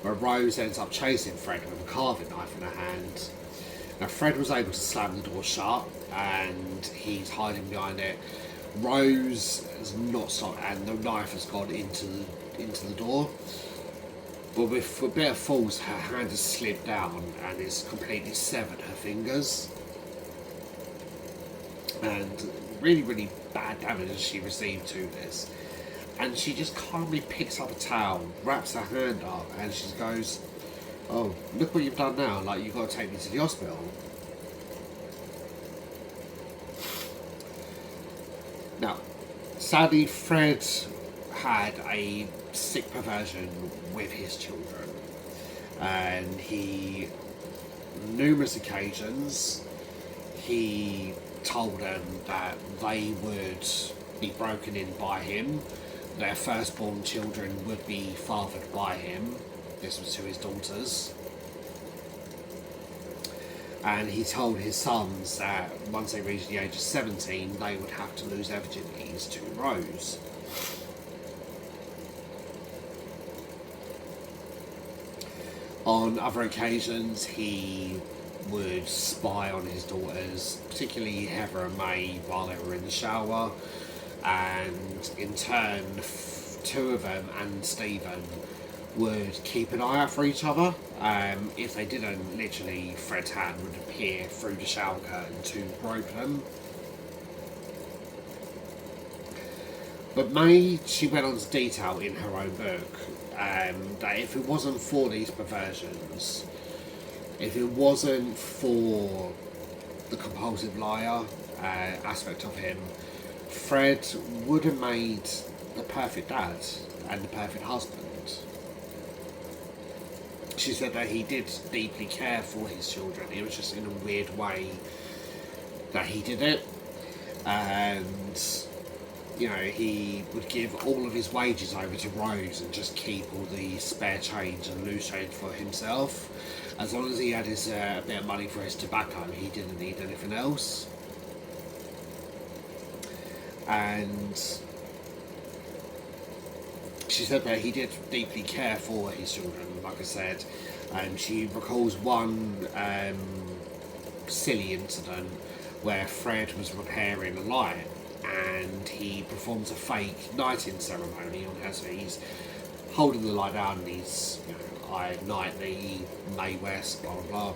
where Rose ends up chasing Fred with a carving knife in her hand. Now Fred was able to slam the door shut and he's hiding behind it. Rose has not stopped and the knife has gone into the door. But with a bit of force, her hand has slipped down and it's completely severed her fingers. And really, really bad damage she received to this. And she just calmly picks up a towel, wraps her hand up, and she goes, "Oh, look what you've done now, like, you've got to take me to the hospital." Now, sadly, Fred had a sick perversion with his children, and he, on numerous occasions, he told them that they would be broken in by him, their firstborn children would be fathered by him. This was to his daughters. And he told his sons that once they reached the age of 17, they would have to lose their virginities to Rose. On other occasions, he would spy on his daughters, particularly Heather and May, while they were in the shower, and in turn, two of them and Stephen would keep an eye out for each other. If they didn't, literally Fred's hand would appear through the shower curtain to grope them. But May, she went on to detail in her own book that if it wasn't for these perversions, if it wasn't for the compulsive liar aspect of him, Fred would have made the perfect dad and the perfect husband. She said that he did deeply care for his children. It was just in a weird way that he did it. And, you know, he would give all of his wages over to Rose and just keep all the spare change and loose change for himself. As long as he had his bit of money for his tobacco, he didn't need anything else. And she said that he did deeply care for his children, like I said. She recalls one silly incident where Fred was repairing a light and he performs a fake knighting ceremony on her. So he's holding the light down and he's, you know, I knight thee, Mae West, blah blah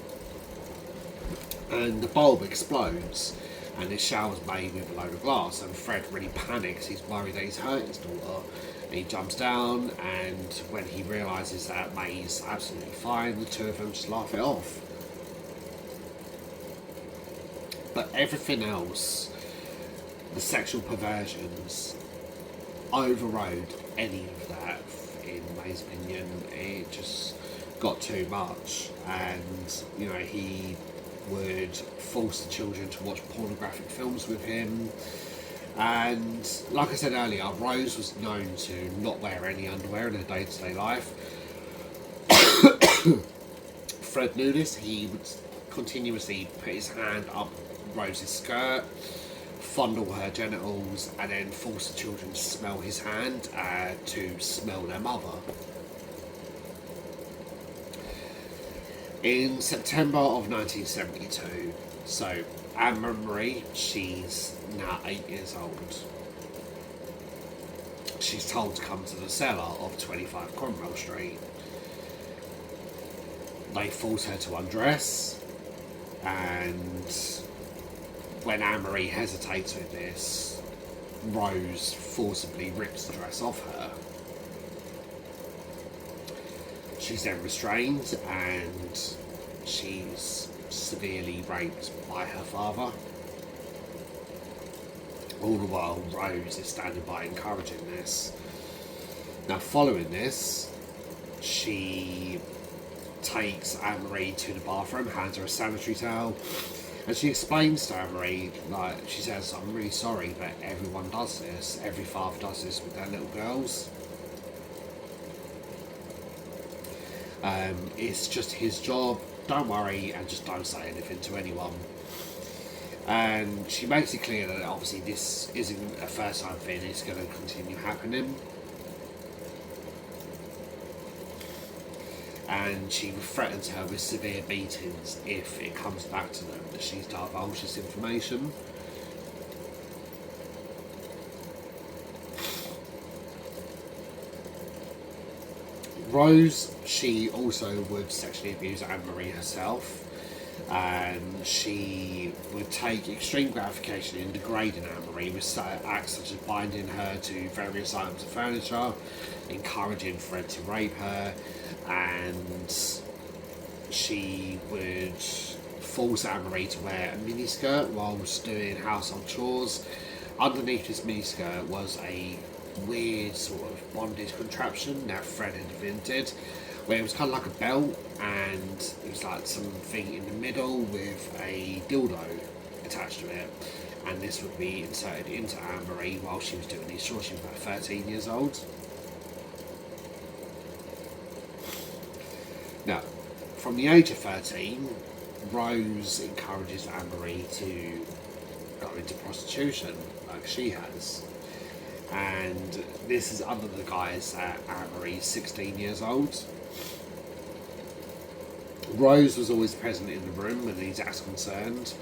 blah. And the bulb explodes and it showers Mae with a load of glass, and Fred really panics. He's worried that he's hurt his daughter. And he jumps down, and when he realises that Mae's absolutely fine, the two of them just laugh it off. But everything else, the sexual perversions, overrode any of that. In Mae's opinion, it just got too much, and you know, he would force the children to watch pornographic films with him. And like I said earlier, Rose was known to not wear any underwear in her day-to-day life. Fred knew this. He would continuously put his hand up Rose's skirt, fondle her genitals, and then force the children to smell his hand to smell their mother. In September of 1972, so Anne-Marie, she's now 8 years old. She's told to come to the cellar of 25 Cromwell Street. They force her to undress, and when Anne-Marie hesitates with this, Rose forcibly rips the dress off her. She's then restrained and she's severely raped by her father. All the while, Rose is standing by encouraging this. Now, following this, she takes Anne-Marie to the bathroom, hands her a sanitary towel, and she explains to Anne-Marie, like, she says, I'm really sorry, but everyone does this. Every father does this with their little girls. It's just his job. Don't worry, and just don't say anything to anyone. And she makes it clear that obviously this isn't a first time thing, it's going to continue happening. And she threatens her with severe beatings if it comes back to them that she's divulged this information. Rose, she also would sexually abuse Anne-Marie herself, and she would take extreme gratification in degrading Anne-Marie with acts such as binding her to various items of furniture, encouraging Fred to rape her, and she would force Anne-Marie to wear a miniskirt whilst doing household chores. Underneath this miniskirt was a weird sort of bondage contraption that Fred had invented, where it was kind of like a belt and it was like something in the middle with a dildo attached to it, and this would be inserted into Anne-Marie while she was doing these chores. She was about 13 years old. Now, from the age of 13, Rose encourages Anne-Marie to go into prostitution like she has. And this is under the guise that Anne-Marie's 16 years old. Rose was always present in the room when these acts concerned,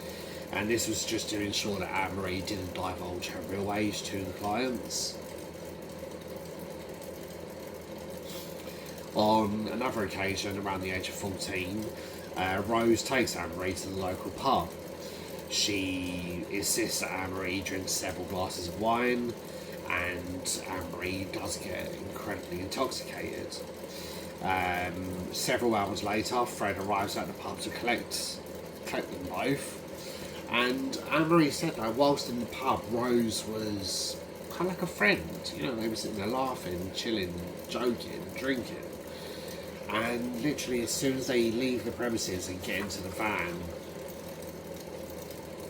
and this was just to ensure that Anne-Marie didn't divulge her real age to the clients. On another occasion, around the age of 14, Rose takes Anne-Marie to the local pub. She insists that Anne-Marie drinks several glasses of wine, and Anne-Marie does get incredibly intoxicated. Several hours later, Fred arrives at the pub to collect them both, and Anne-Marie said that whilst in the pub, Rose was kind of like a friend. You know, they were sitting there laughing, chilling, joking, drinking, and literally as soon as they leave the premises and get into the van,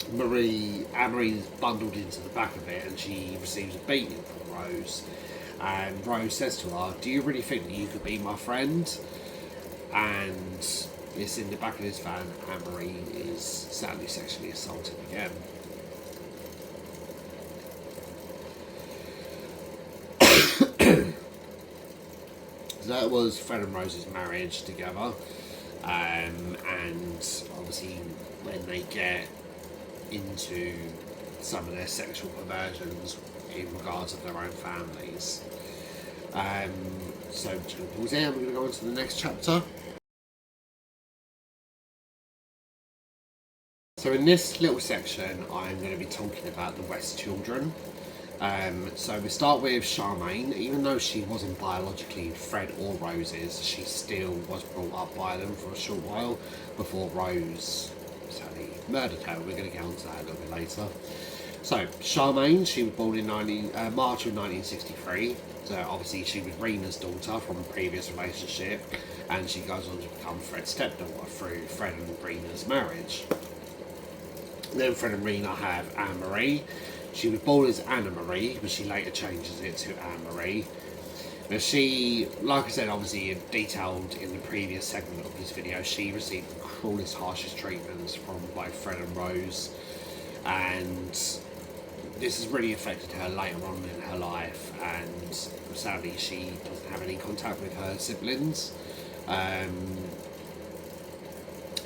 Anne-Marie's bundled into the back of it, and she receives a beating from Rose. And Rose says to her, "Do you really think that you could be my friend?" And it's in the back of this van. Anne-Marie is sadly sexually assaulted again. So that was Fred and Rose's marriage together, and obviously when they get into some of their sexual perversions in regards of their own families. So I'm just going to pause there, we're going to go on to the next chapter. So in this little section I'm going to be talking about the West children. So we start with Charmaine. Even though she wasn't biologically Fred or Rose's, she still was brought up by them for a short while before Rose sadly murdered her. We're going to get onto that a little bit later. So Charmaine, she was born in March of 1963. So obviously she was Rena's daughter from a previous relationship, and she goes on to become Fred's stepdaughter through Fred and Rena's marriage. Then Fred and Rena have Anne-Marie. She was born as Anna Marie, but she later changes it to Anne-Marie. Now she, like I said, obviously detailed in the previous segment of this video, she received the cruelest, harshest treatments from both Fred and Rose, and this has really affected her later on in her life, and sadly she doesn't have any contact with her siblings.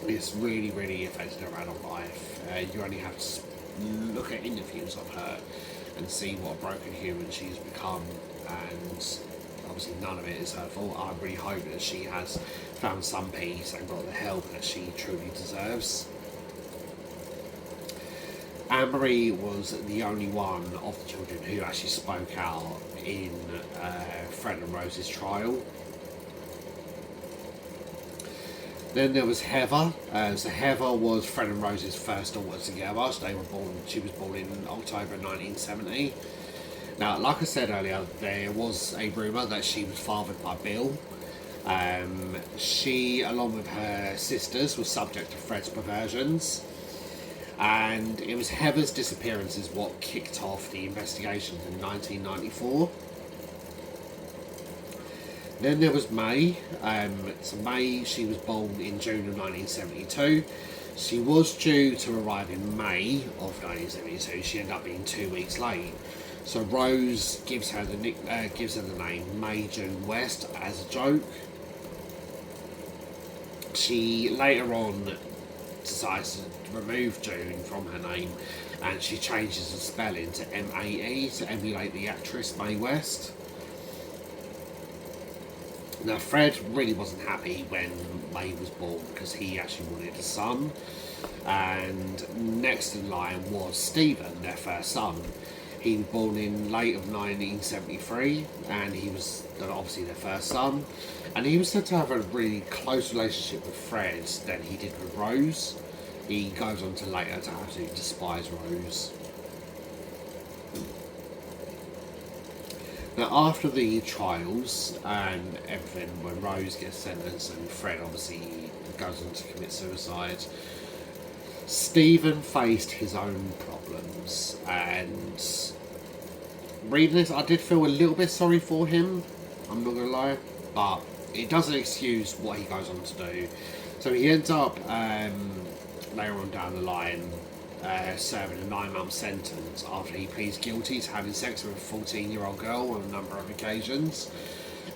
It's really, really affected her adult life. You only have to look at interviews of her and see what a broken human she's become, and obviously none of it is her fault. I really hope that she has found some peace and got the help that she truly deserves. Anne-Marie was the only one of the children who actually spoke out in Fred and Rose's trial. Then there was Heather. So Heather was Fred and Rose's first daughter together. So they were born. She was born in October 1970. Now, like I said earlier, there was a rumour that she was fathered by Bill. She, along with her sisters, was subject to Fred's perversions. And it was Heather's disappearance is what kicked off the investigations in 1994. Then there was May. So May, she was born in June of 1972. She was due to arrive in May of 1972. She ended up being 2 weeks late. So Rose gives her the name May June West as a joke. She later on decides to remove June from her name, and she changes the spelling to M-A-E to emulate the actress Mae West. Now, Fred really wasn't happy when May was born because he actually wanted a son, and next in line was Stephen, their first son. He was born in late of 1973, and he was obviously their first son, and he was said to have a really close relationship with Fred than he did with Rose. He goes on to later to absolutely despise Rose. Now, after the trials and everything, when Rose gets sentenced and Fred obviously goes on to commit suicide, Stephen faced his own problems, and reading this, I did feel a little bit sorry for him, I'm not going to lie, but it doesn't excuse what he goes on to do. So he ends up, later on down the line, serving a 9-month sentence after he pleads guilty to having sex with a 14-year-old girl on a number of occasions.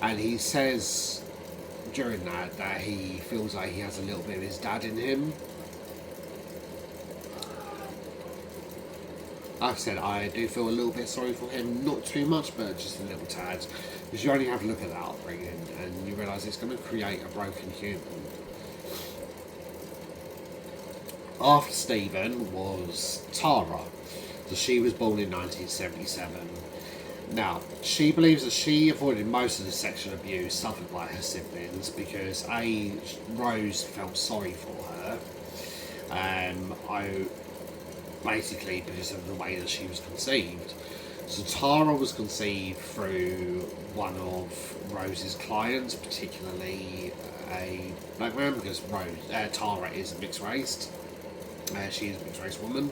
And he says during that he feels like he has a little bit of his dad in him. Like I said, I do feel a little bit sorry for him, not too much, but just a little tad. Because you only have to look at that upbringing and you realise it's going to create a broken human. After Stephen was Tara. So she was born in 1977. Now, she believes that she avoided most of the sexual abuse suffered by her siblings because Rose felt sorry for her. Basically because of the way that she was conceived. So Tara was conceived through one of Rose's clients, particularly a black man, because Tara is mixed race. She is a mixed race woman.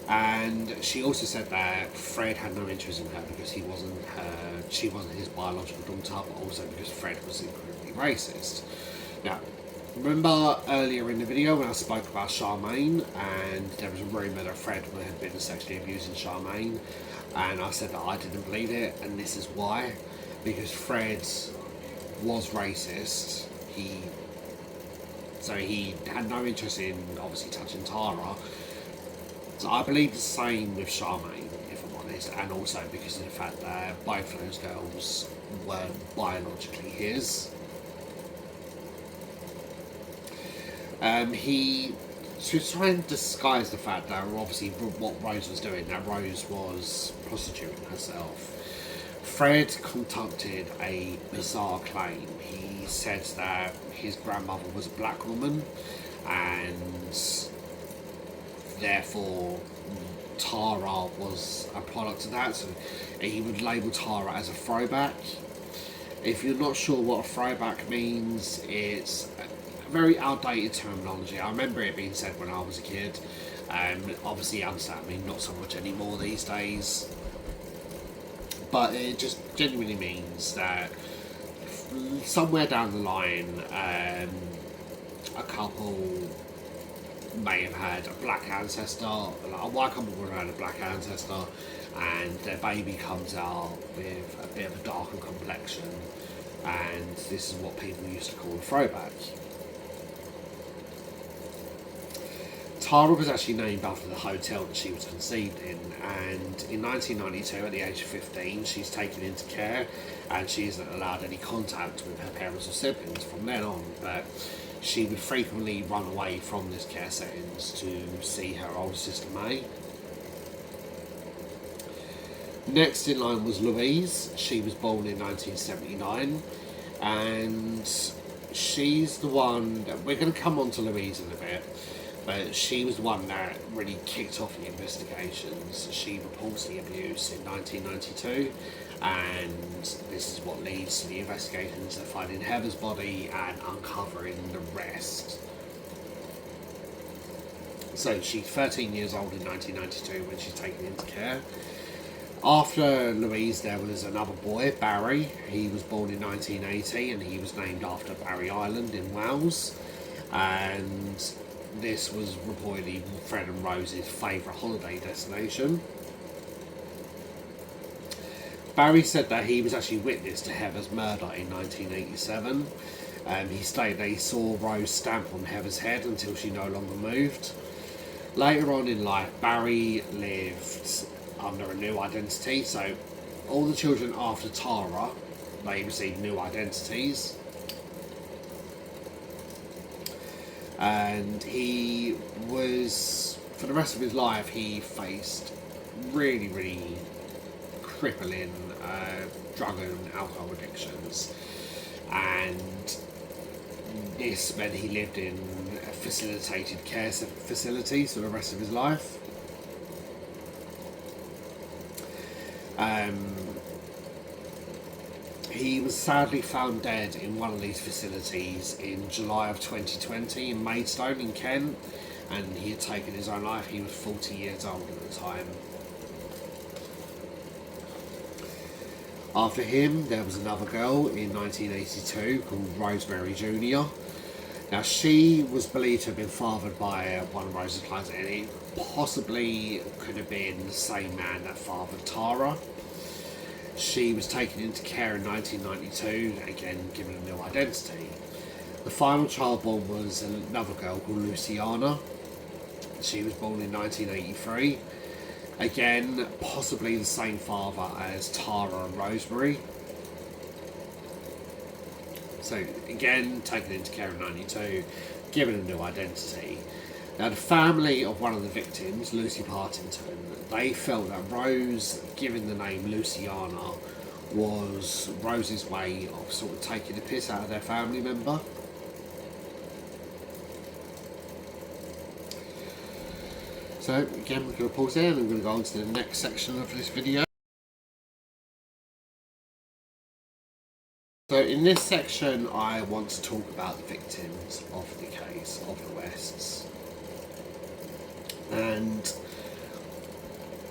And she also said that Fred had no interest in her because she wasn't his biological daughter, but also because Fred was incredibly racist. Now, remember earlier in the video when I spoke about Charmaine, and there was a rumour that Fred had been sexually abusing Charmaine, and I said that I didn't believe it, and this is why. Because Fred was racist. So he had no interest in obviously touching Tara. So I believe the same with Charmaine, if I'm honest, and also because of the fact that both of those girls were biologically his. To try and disguise the fact that obviously what Rose was doing, that Rose was prostituting herself, Fred concocted a bizarre claim. He said that his grandmother was a black woman and therefore Tara was a product of that, so he would label Tara as a throwback. If you're not sure what a throwback means, it's very outdated terminology. I remember it being said when I was a kid. Obviously, understand me, not so much anymore these days. But it just genuinely means that somewhere down the line, a couple may have had a black ancestor, like a white couple would have had a black ancestor, and their baby comes out with a bit of a darker complexion, and this is what people used to call a throwback. Tara was actually named after the hotel that she was conceived in, and in 1992, at the age of 15, she's taken into care, and she isn't allowed any contact with her parents or siblings from then on, but she would frequently run away from this care settings to see her older sister May. Next in line was Louise. She was born in 1979, and she's the one, we're going to come on to Louise in a bit, but she was the one that really kicked off the investigations. She reports the abuse in 1992, and this is what leads to the investigations of finding Heather's body and uncovering the rest. So she's 13 years old in 1992 when she's taken into care. After Louise, there was another boy, Barry. He was born in 1980 and he was named after Barry Island in Wales. And this was reportedly Fred and Rose's favourite holiday destination. Barry said that he was actually witness to Heather's murder in 1987. He stated that he saw Rose stamp on Heather's head until she no longer moved. Later on in life, Barry lived under a new identity, so all the children after Tara, they received new identities. And he was, for the rest of his life, he faced really crippling drug and alcohol addictions, and this meant he lived in facilitated care facilities for the rest of his life. He was sadly found dead in one of these facilities in July of 2020 in Maidstone in Kent, and he had taken his own life. He was 40 years old at the time. After him, there was another girl in 1982 called Rosemary Jr. Now, she was believed to have been fathered by one of Rose's clients, and it possibly could have been the same man that fathered Tara. She was taken into care in 1992, again given a new identity. The final child born was another girl called Luciana. She was born in 1983. Again, possibly the same father as Tara and Rosemary. So again, taken into care in 92, given a new identity. Now the family of one of the victims, Lucy Partington, they felt that Rose, giving the name Luciana, was Rose's way of sort of taking the piss out of their family member. So again, we're going to pause there and we're going to go on to the next section of this video. So in this section, I want to talk about the victims of the case of the Wests. And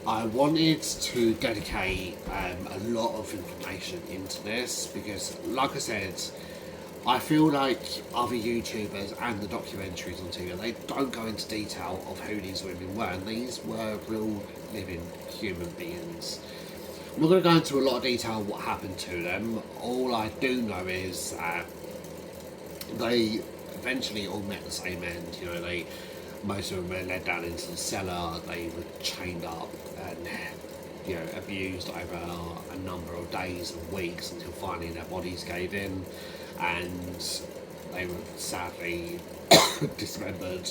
I wanted to dedicate a lot of information into this because, like I said, I feel like other YouTubers and the documentaries on TV, they don't go into detail of who these women were, and these were real living human beings. I'm not going to go into a lot of detail of what happened to them. All I do know is that they eventually all met the same end. You know, most of them were led down into the cellar, they were chained up and, you know, abused over a number of days and weeks until finally their bodies gave in and they were sadly dismembered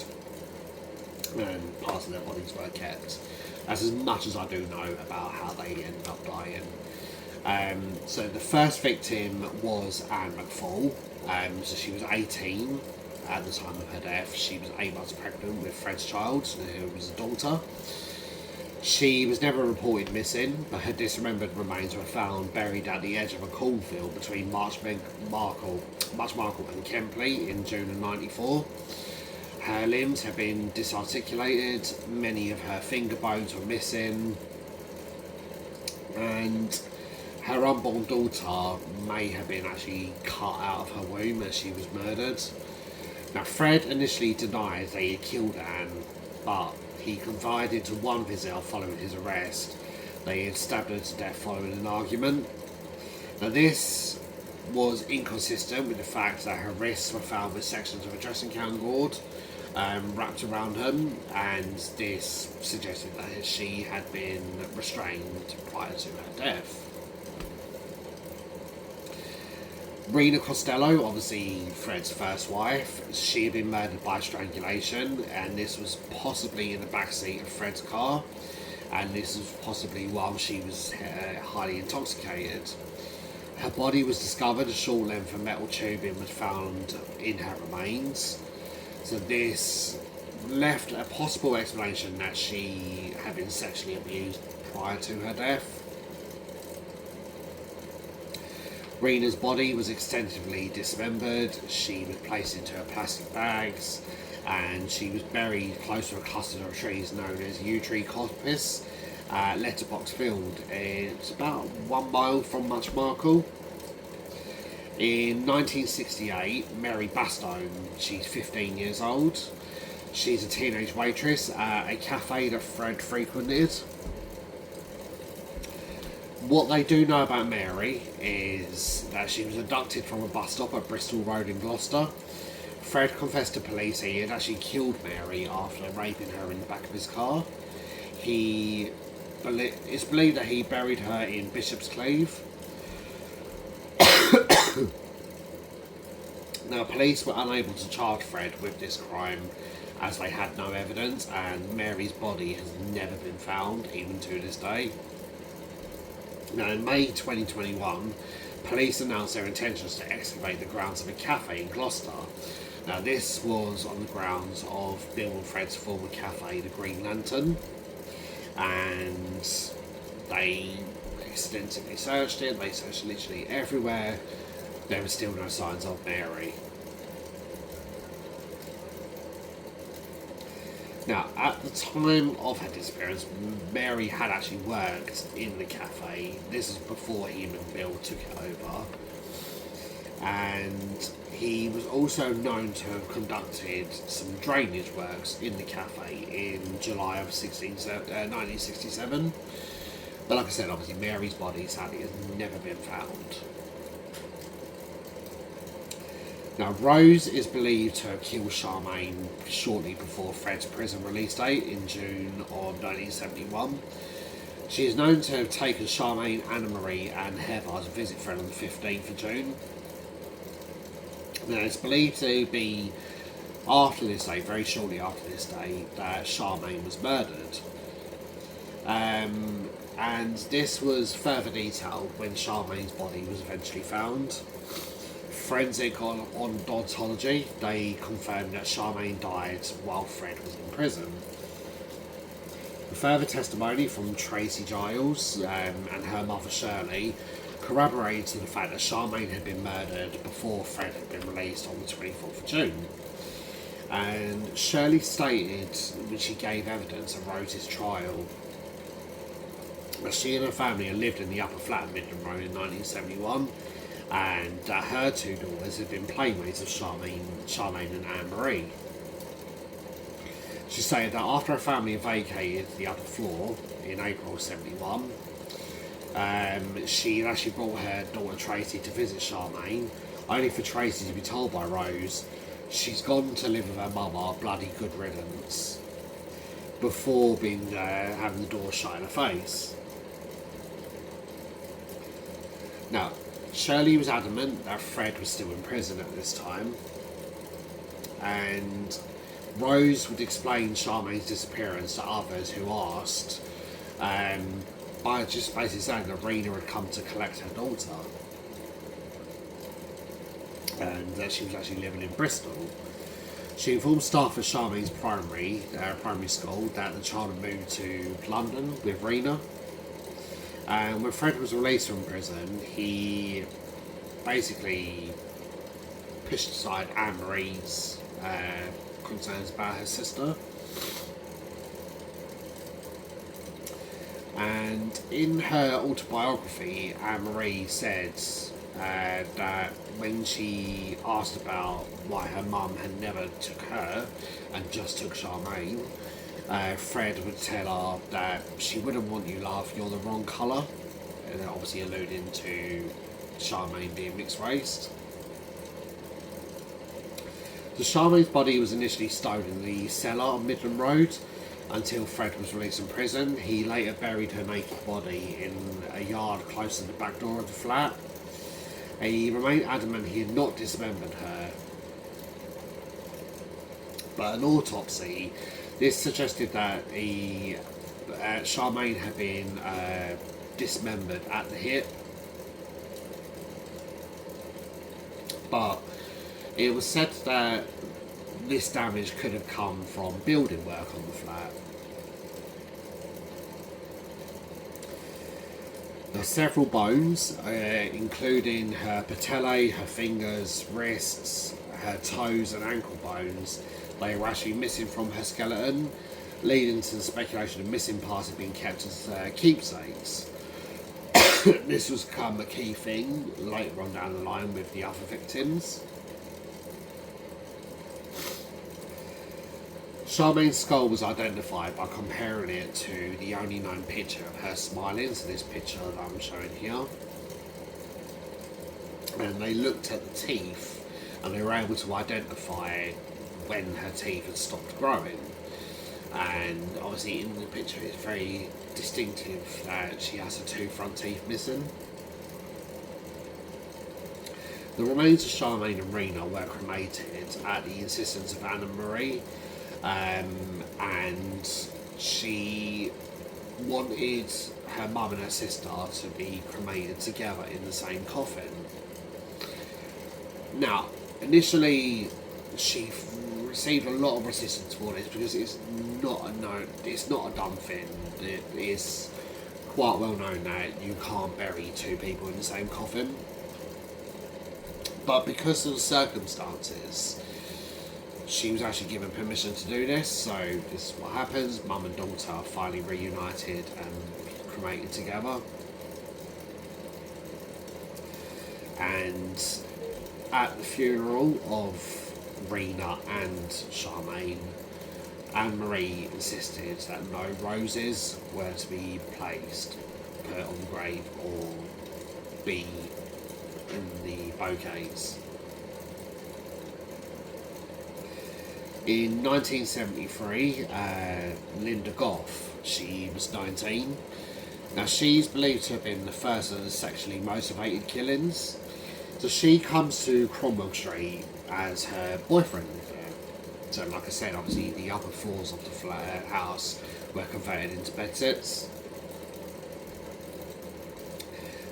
and parts of their bodies were kept. That's as much as I do know about how they ended up dying. So the first victim was Anne McFall. So she was 18 at the time of her death. She was 8 months pregnant with Fred's child, who was a daughter. She was never reported missing, but her dismembered remains were found buried at the edge of a cornfield between Marshmarket and Kempley in June of '94. Her limbs have been disarticulated, many of her finger bones were missing, and her unborn daughter may have been actually cut out of her womb as she was murdered. Now, Fred initially denied that he had killed Anne, but he confided to one visitor following his arrest that he had stabbed her to death following an argument. Now, this was inconsistent with the fact that her wrists were found with sections of a dressing gown cord wrapped around them, and this suggested that she had been restrained prior to her death. Rena Costello, obviously Fred's first wife, she had been murdered by strangulation, and this was possibly in the backseat of Fred's car, and this was possibly while she was highly intoxicated. Her body was discovered, a short length of metal tubing was found in her remains. So this left a possible explanation that she had been sexually abused prior to her death. Rena's body was extensively dismembered. She was placed into her plastic bags, and she was buried close to a cluster of trees known as Yew Tree Coppice, Letterbox Field. It's about 1 mile from Muchmarkle. In 1968, Mary Bastone, she's 15 years old. She's a teenage waitress at a cafe that Fred frequented. What they do know about Mary is that she was abducted from a bus stop at Bristol Road in Gloucester. Fred confessed to police he had actually killed Mary after raping her in the back of his car. It's believed that he buried her in Bishop's Cleeve. Now, police were unable to charge Fred with this crime as they had no evidence, and Mary's body has never been found, even to this day. Now, in May 2021, police announced their intentions to excavate the grounds of a cafe in Gloucester. Now, this was on the grounds of Bill and Fred's former cafe, the Green Lantern, and they extensively searched it. They searched literally everywhere. There were still no signs of Mary. Now, at the time of her disappearance, Mary had actually worked in the cafe. This is before him and Bill took it over. And he was also known to have conducted some drainage works in the cafe in July of 1967. But like I said, obviously Mary's body sadly has never been found. Now, Rose is believed to have killed Charmaine shortly before Fred's prison release date in June of 1971. She is known to have taken Charmaine, Anna Marie and Heather to visit Fred on the 15th of June. Now, it's believed to be after this day, very shortly after this day, that Charmaine was murdered. And this was further detailed when Charmaine's body was eventually found. Forensic odontology, they confirmed that Charmaine died while Fred was in prison. Further testimony from Tracy Giles and her mother Shirley corroborated the fact that Charmaine had been murdered before Fred had been released on the 24th of June. And Shirley stated, when she gave evidence at Rose's trial, that she and her family had lived in the upper flat at Midland Road in 1971, and her two daughters had been playmates of Charmaine and Anne-Marie. She stated that after her family vacated the upper floor in April '71, she actually brought her daughter Tracy to visit Charmaine, only for Tracy to be told by Rose she's gone to live with her mama, bloody good riddance, before having the door shut in her face. Now, Shirley was adamant that Fred was still in prison at this time, and Rose would explain Charmaine's disappearance to others who asked, by just basically saying that Rena had come to collect her daughter, and that she was actually living in Bristol. She informed staff at Charmaine's primary school that the child had moved to London with Rena. And when Fred was released from prison, he basically pushed aside Anne-Marie's concerns about her sister. And in her autobiography, Anne-Marie said that when she asked about why her mum had never took her and just took Charmaine, Fred would tell her that she wouldn't want you, love, you're the wrong colour, and obviously alluding to Charmaine being mixed race. So Charmaine's body was initially stowed in the cellar on Midland Road until Fred was released from prison. He later buried her naked body in a yard close to the back door of the flat. He remained adamant he had not dismembered her, but an autopsy, this suggested that Charmaine had been dismembered at the hip, but it was said that this damage could have come from building work on the flat. There are several bones, including her patellae, her fingers, wrists, her toes and ankle bones. They were actually missing from her skeleton, leading to the speculation of missing parts have been kept as keepsakes. This was become a key thing later on down the line with the other victims. Charmaine's skull was identified by comparing it to the only known picture of her smiling, so this picture that I'm showing here. And they looked at the teeth and they were able to identify when her teeth had stopped growing. And obviously in the picture it's very distinctive that she has her two front teeth missing. The remains of Charmaine and Rena were cremated at the insistence of Anna Marie. And she wanted her mum and her sister to be cremated together in the same coffin. Now, initially, she received a lot of resistance for this because it's not a dumb thing. It is quite well known that you can't bury two people in the same coffin. But because of the circumstances, she was actually given permission to do this, so this is what happens. Mum and daughter are finally reunited and cremated together. And at the funeral of Rena and Charmaine, Anne-Marie insisted that no roses were to be put on the grave or be in the bouquets. In 1973, Linda Goff, she was 19. Now she's believed to have been the first of the sexually motivated killings. So she comes to Cromwell Street as her boyfriend lived there. So like I said, obviously the upper floors of the flat house were converted into bedsits.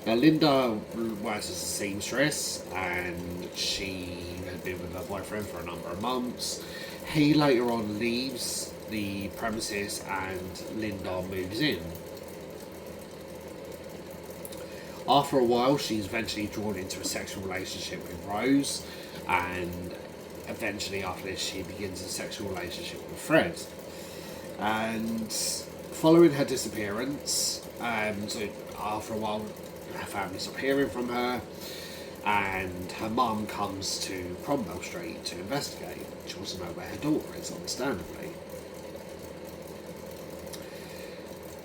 Now Linda works as a seamstress and she had been with her boyfriend for a number of months. He later on leaves the premises and Linda moves in. After a while, she's eventually drawn into a sexual relationship with Rose, and eventually after this she begins a sexual relationship with Fred. And following her disappearance, so after a while her family stopped hearing from her, and her mum comes to Cromwell Street to investigate. She wants to know where her daughter is, understandably.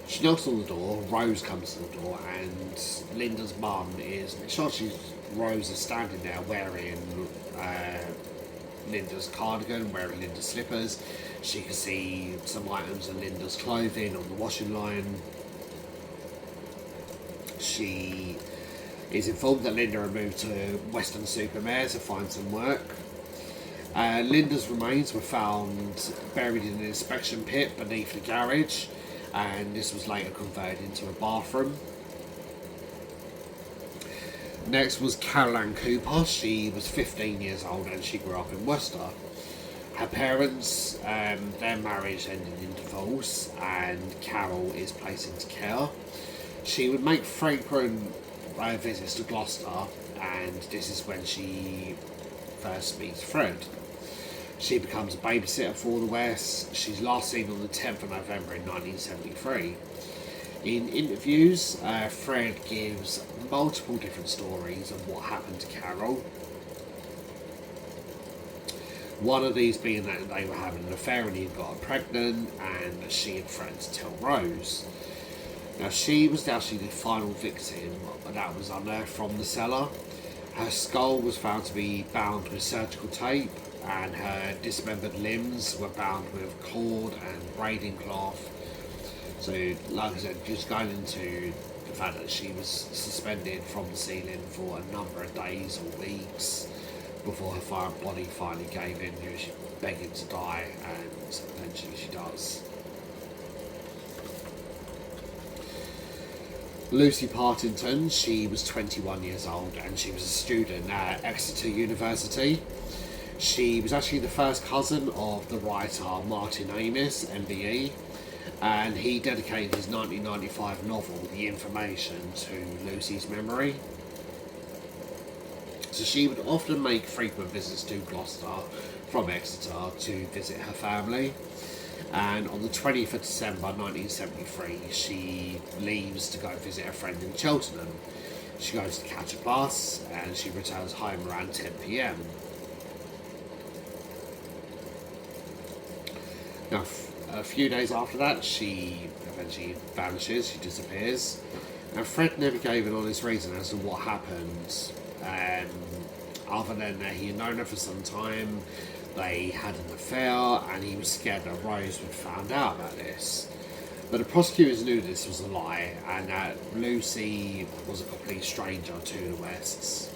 She knocks on the door, Rose comes to the door, and Linda's mum is, Rose is standing there wearing Linda's cardigan, wearing Linda's slippers. She can see some items of Linda's clothing on the washing line. She is informed that Linda had moved to Weston-super-Mare to find some work. Linda's remains were found buried in an inspection pit beneath the garage, and this was later converted into a bathroom. Next was Carol Ann Cooper. She was 15 years old and she grew up in Worcester. Her parents, their marriage ended in divorce, and Carol is placed into care. She would make frequent visits to Gloucester, and this is when she first meets Fred. She becomes a babysitter for the West. She's last seen on the 10th of November in 1973. In interviews, Fred gives multiple different stories of what happened to Carol. One of these being that they were having an affair and he got her pregnant, and she had threatened to tell Rose. Now she was actually the final victim that was unearthed from the cellar. Her skull was found to be bound with surgical tape, and her dismembered limbs were bound with cord and braiding cloth. So, like I said, just going into the fact that she was suspended from the ceiling for a number of days or weeks before her body finally gave in. She was begging to die, and eventually she does. Lucy Partington, she was 21 years old and she was a student at Exeter University. She was actually the first cousin of the writer Martin Amis, MBE, and he dedicated his 1995 novel, The Information, to Lucy's memory. So she would often make frequent visits to Gloucester from Exeter to visit her family. And on the 20th of December 1973, she leaves to go visit a friend in Cheltenham. She goes to catch a bus and she returns home around 10 p.m. Now, a few days after that, she eventually vanishes, she disappears. And Fred never gave an honest reason as to what happened. Other than that, he had known her for some time, they had an affair, and he was scared that Rose would find out about this. But the prosecutors knew this was a lie, and that Lucy was a complete stranger to the Wests.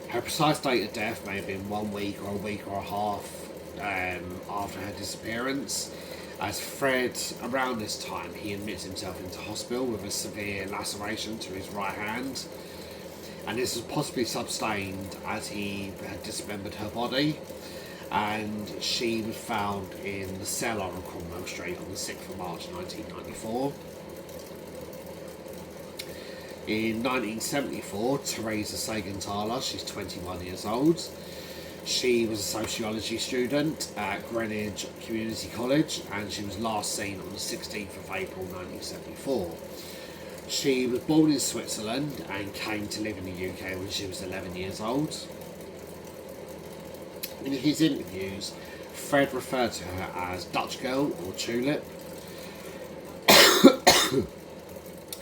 Her precise date of death may have been 1 week or a week or a half after her disappearance, as Fred, around this time, he admits himself into hospital with a severe laceration to his right hand, and this was possibly sustained as he had dismembered her body, and she was found in the cellar on Cromwell Street on the 6th of March 1994. In 1974, Teresa Sagenthaler, she's 21 years old. She was a sociology student at Greenwich Community College, and she was last seen on the 16th of April 1974. She was born in Switzerland and came to live in the UK when she was 11 years old. In his interviews, Fred referred to her as Dutch Girl or Tulip.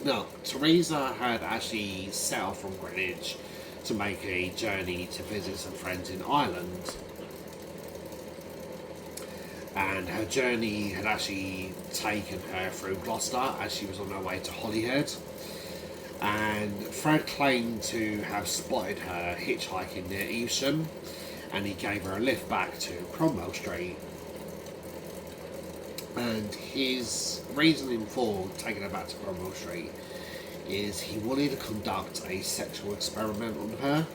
Now, Teresa had actually set off from Greenwich to make a journey to visit some friends in Ireland. And her journey had actually taken her through Gloucester as she was on her way to Holyhead. And Fred claimed to have spotted her hitchhiking near Evesham, and he gave her a lift back to Cromwell Street. And his reasoning for taking her back to Cromwell Street is he wanted to conduct a sexual experiment on her,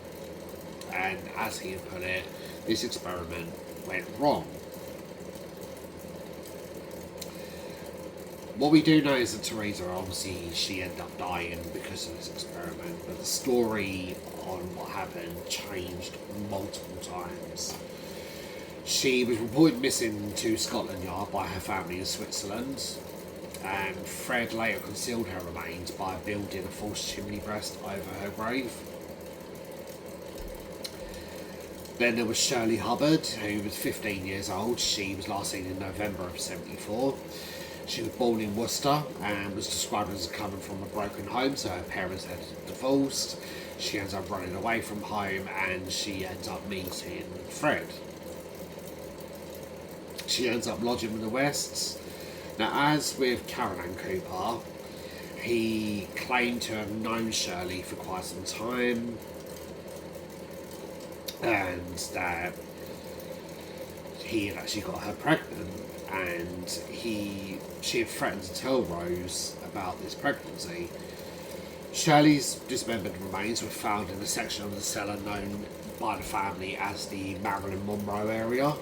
and as he had put it, this experiment went wrong. What we do know is that Teresa, obviously, she ended up dying because of this experiment, but the story on what happened changed multiple times. She was reported missing to Scotland Yard by her family in Switzerland, and Fred later concealed her remains by building a false chimney breast over her grave. Then there was Shirley Hubbard, who was 15 years old. She was last seen in November of 74. She was born in Worcester and was described as coming from a broken home, so her parents had divorced. She ends up running away from home and she ends up meeting Fred. She ends up lodging with the Wests. Now, as with Caroline Cooper, he claimed to have known Shirley for quite some time, and that he had actually got her pregnant, and she had threatened to tell Rose about this pregnancy. Shirley's dismembered remains were found in a section of the cellar known by the family as the Marilyn Monroe area,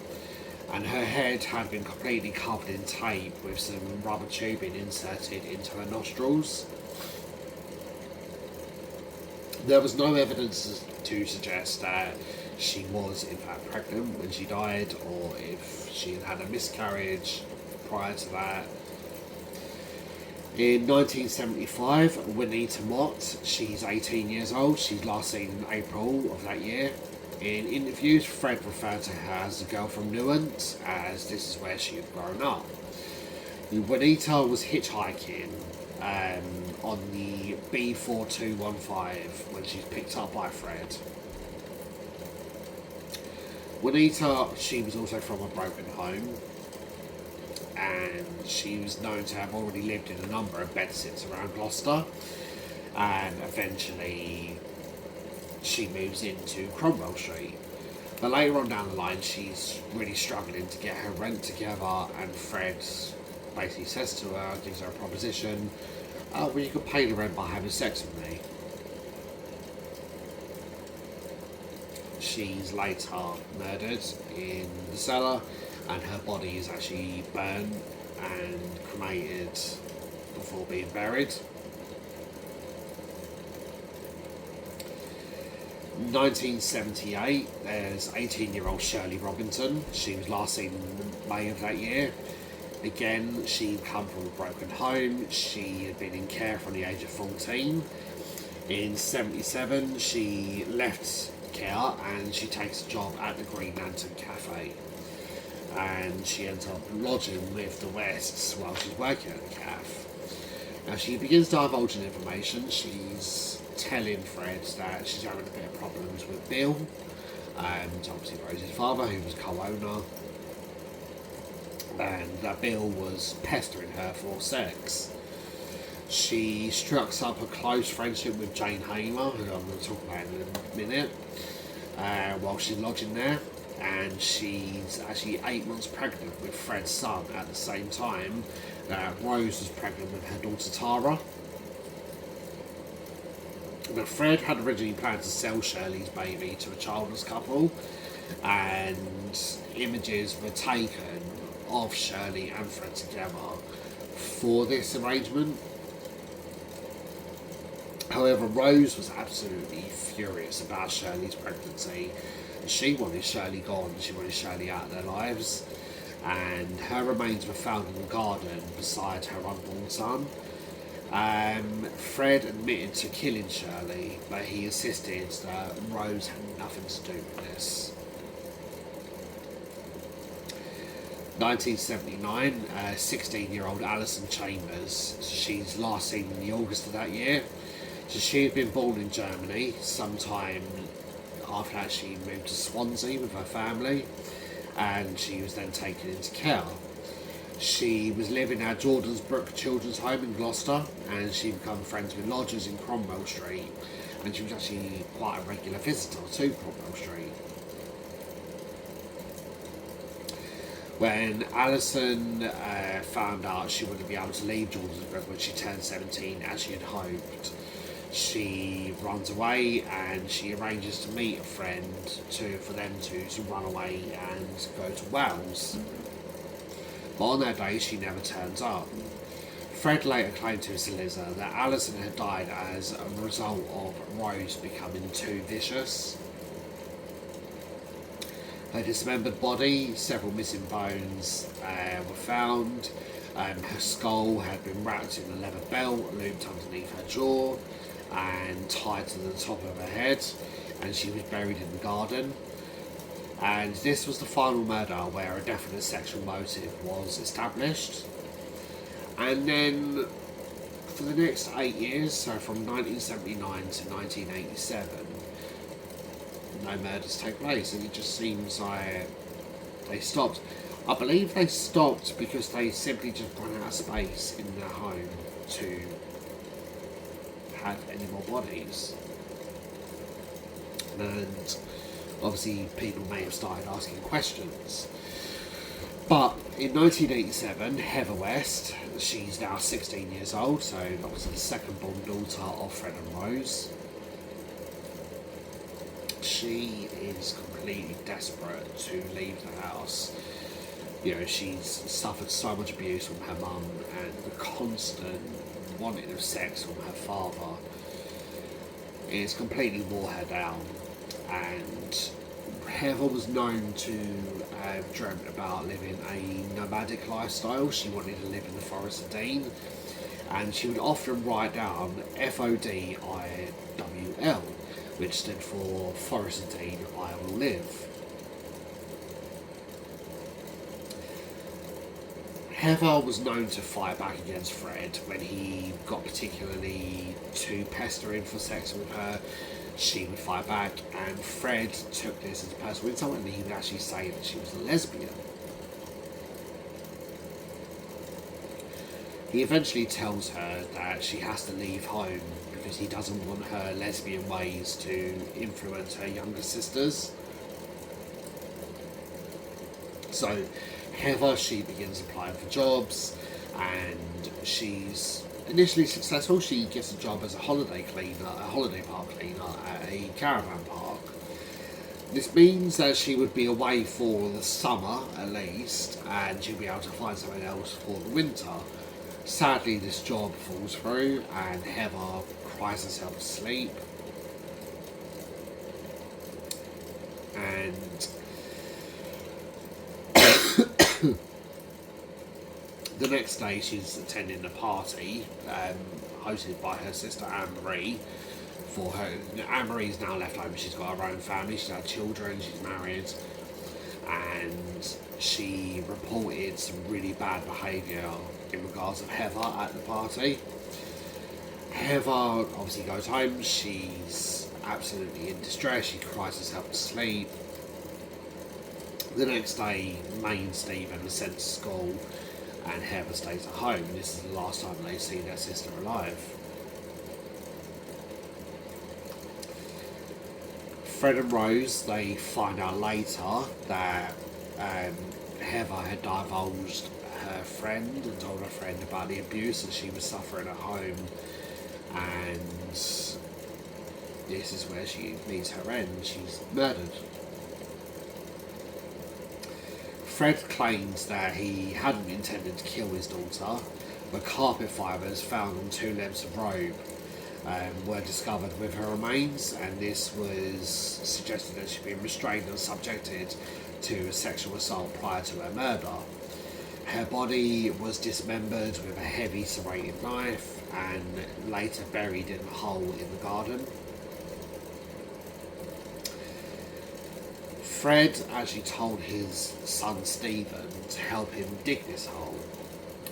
and her head had been completely covered in tape with some rubber tubing inserted into her nostrils. There was no evidence to suggest that she was in fact pregnant when she died, or if she had had a miscarriage prior to that. In 1975, Juanita Mott, she's 18 years old, she's last seen in April of that year. In interviews, Fred referred to her as the girl from Newent, as this is where she had grown up. Juanita was hitchhiking on the B4215 when she's picked up by Fred. Juanita, she was also from a broken home, and she was known to have already lived in a number of bedsits around Gloucester, and eventually she moves into Cromwell Street. But later on down the line, she's really struggling to get her rent together, and Fred basically says to her, gives her a proposition, well, you could pay the rent by having sex with me. she's later murdered in the cellar, and her body is actually burned and cremated before being buried. 1978, there's 18-year-old Shirley Robinson. She was last seen in May of that year. Again, she'd come from a broken home. She had been in care from the age of 14. In 77, she left care and she takes a job at the Green Lantern Cafe. And she ends up lodging with the Wests while she's working at the cafe. Now she begins divulging information. She's telling Fred that she's having a bit of problems with Bill, obviously Rose's father, who was co-owner, and that Bill was pestering her for sex. She struck up a close friendship with Jane Hamer, who I'm going to talk about in a minute, while she's lodging there, and she's actually 8 months pregnant with Fred's son at the same time that Rose was pregnant with her daughter Tara. But Fred had originally planned to sell Shirley's baby to a childless couple, and images were taken of Shirley and Fred together for this arrangement. However, Rose was absolutely furious about Shirley's pregnancy. She wanted Shirley gone, she wanted Shirley out of their lives, and her remains were found in the garden beside her unborn son. Fred admitted to killing Shirley, but he insisted that Rose had nothing to do with this. 1979, 16-year-old Alison Chambers. She's last seen in the August of that year. So she had been born in Germany sometime after that. She moved to Swansea with her family, and she was then taken into care. She was living at Jordan's Brook Children's Home in Gloucester, and she became friends with lodgers in Cromwell Street, and she was actually quite a regular visitor to Cromwell Street. When Alison found out she wouldn't be able to leave Jordan's Brook when she turned 17 as she had hoped, she runs away and she arranges to meet a friend for them to run away and go to Wales. But on that day, she never turns up. Fred later claimed to his solicitor that Alison had died as a result of Rose becoming too vicious. Her dismembered body, several missing bones were found. Her skull had been wrapped in a leather belt, looped underneath her jaw, and tied to the top of her head, and she was buried in the garden. And this was the final murder where a definite sexual motive was established. And then for the next 8 years, so from 1979 to 1987, no murders take place, and it just seems like they stopped. I believe they stopped because they simply just ran out of space in their home to have any more bodies. And obviously people may have started asking questions. But in 1987, Heather West, she's now 16 years old, so obviously the second born daughter of Fred and Rose, she is completely desperate to leave the house. You know, she's suffered so much abuse from her mum and the constant wanting of sex from her father. It's completely wore her down, and Heather was known to have dreamt about living a nomadic lifestyle. She wanted to live in the Forest of Dean, and she would often write down FODIWL, which stood for Forest of Dean, I Will Live. Heather was known to fight back against Fred when he got particularly too pestering for sex with her. She would fight back, and Fred took this as a personal insult, and he would actually say that she was a lesbian. He eventually tells her that she has to leave home because he doesn't want her lesbian ways to influence her younger sisters. So Heather, she begins applying for jobs, and she's initially successful. She gets a job as a holiday park cleaner at a caravan park. This means that she would be away for the summer at least, and she'll be able to find something else for the winter. Sadly, this job falls through, and Heather cries herself to sleep. And the next day, she's attending a party hosted by her sister Anne-Marie. For her, Anne-Marie's now left home. She's got her own family. She's had children. She's married, and she reported some really bad behaviour in regards of Heather at the party. Heather obviously goes home. She's absolutely in distress. She cries herself to sleep. The next day, May and Stephen are sent to school, and Heather stays at home. This is the last time they see their sister alive. Fred and Rose, they find out later that Heather had divulged her friend and told her friend about the abuse that she was suffering at home, and this is where she meets her end. She's murdered. Fred claims that he hadn't intended to kill his daughter, but carpet fibres found on 2 lengths of robe were discovered with her remains, and this was suggested that she'd been restrained and subjected to a sexual assault prior to her murder. Her body was dismembered with a heavy serrated knife and later buried in a hole in the garden. Fred actually told his son Stephen to help him dig this hole,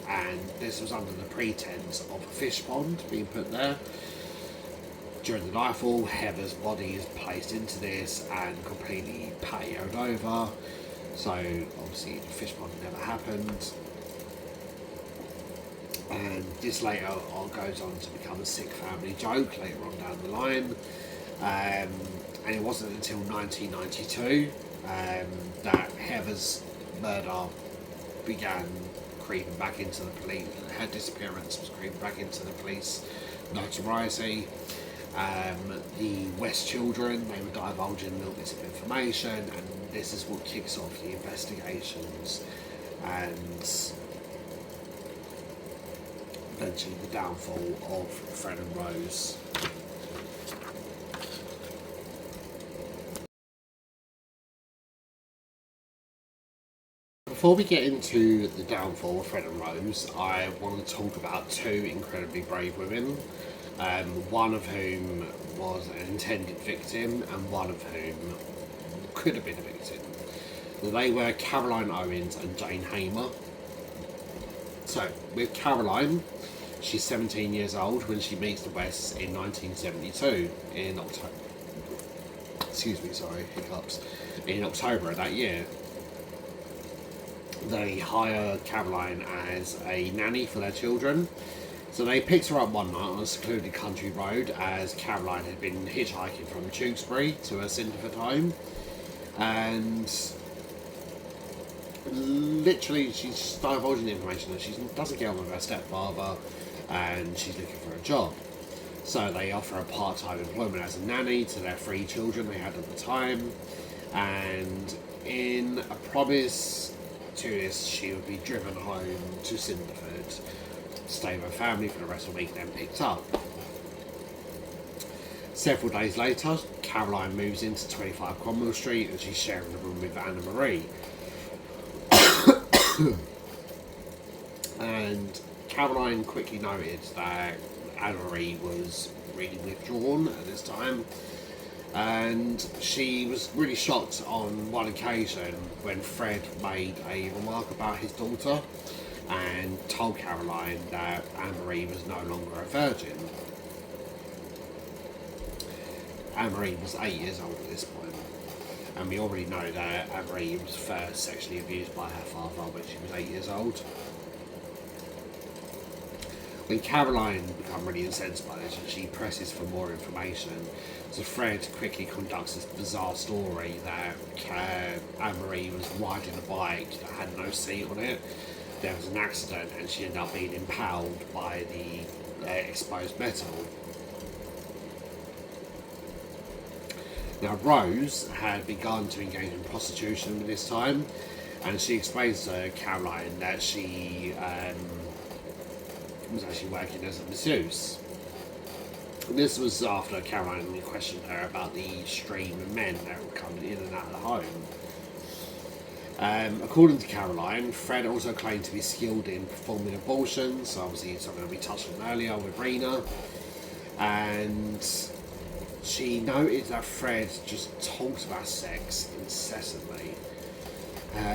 and this was under the pretense of a fish pond being put there. During the nightfall, Heather's body is placed into this and completely patioed over, so obviously the fish pond never happened. And this later on goes on to become a sick family joke later on down the line. And it wasn't until 1992 that Heather's murder began creeping back into the police. Her disappearance was creeping back into the police notoriety. The West children, they were divulging little bits of information, and this is what kicks off the investigations and eventually the downfall of Fred and Rose. Before we get into the downfall of Fred and Rose, I want to talk about 2 incredibly brave women, one of whom was an intended victim and one of whom could have been a victim. They were Caroline Owens and Jane Hamer. So, with Caroline, she's 17 years old when she meets the Wests in 1972 in October. In October of that year. They hire Caroline as a nanny for their children. So they picked her up one night on a secluded country road as Caroline had been hitchhiking from Tewkesbury to her Cinderford home. And literally she's divulging the information that she doesn't get on with her stepfather and she's looking for a job. So they offer her part-time employment as a nanny to their 3 children they had at the time. And in a promise to this, she would be driven home to Cinderford, stay with her family for the rest of the week, then picked up. Several days later, Caroline moves into 25 Cromwell Street and she's sharing a room with Anna-Marie. And Caroline quickly noted that Anna-Marie was really withdrawn at this time, and she was really shocked on one occasion when Fred made a remark about his daughter and told Caroline that Anne-Marie was no longer a virgin. Anne-Marie was 8 years old at this point, and we already know that Anne-Marie was first sexually abused by her father when she was 8 years old. When Caroline becomes really incensed by this, she presses for more information. So Fred quickly conducts this bizarre story that Anne-Marie was riding a bike that had no seat on it. There was an accident and she ended up being impaled by the exposed metal. Now, Rose had begun to engage in prostitution at this time, and she explains to Caroline that she was actually working as a masseuse. This was after Caroline questioned her about the stream of men that were coming in and out of the home. According to Caroline, Fred also claimed to be skilled in performing abortions, so obviously something that we touched on earlier with Rena. And she noted that Fred just talked about sex incessantly.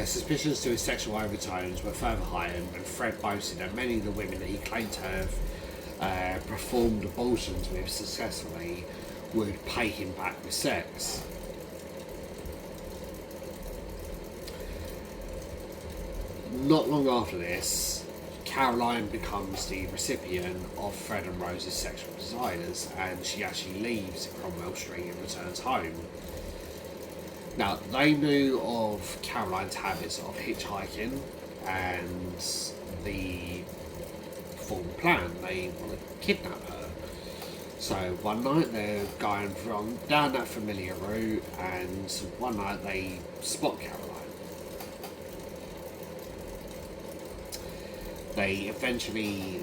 Suspicions to his sexual overtones were further heightened when Fred boasted that many of the women that he claimed to have performed abortions with successfully would pay him back with sex. Not long after this, Caroline becomes the recipient of Fred and Rose's sexual desires, and she actually leaves Cromwell Street and returns home. Now, they knew of Caroline's habits of hitchhiking and the full plan. They want to kidnap her. So one night they're going from down that familiar route, and one night they spot Caroline. They eventually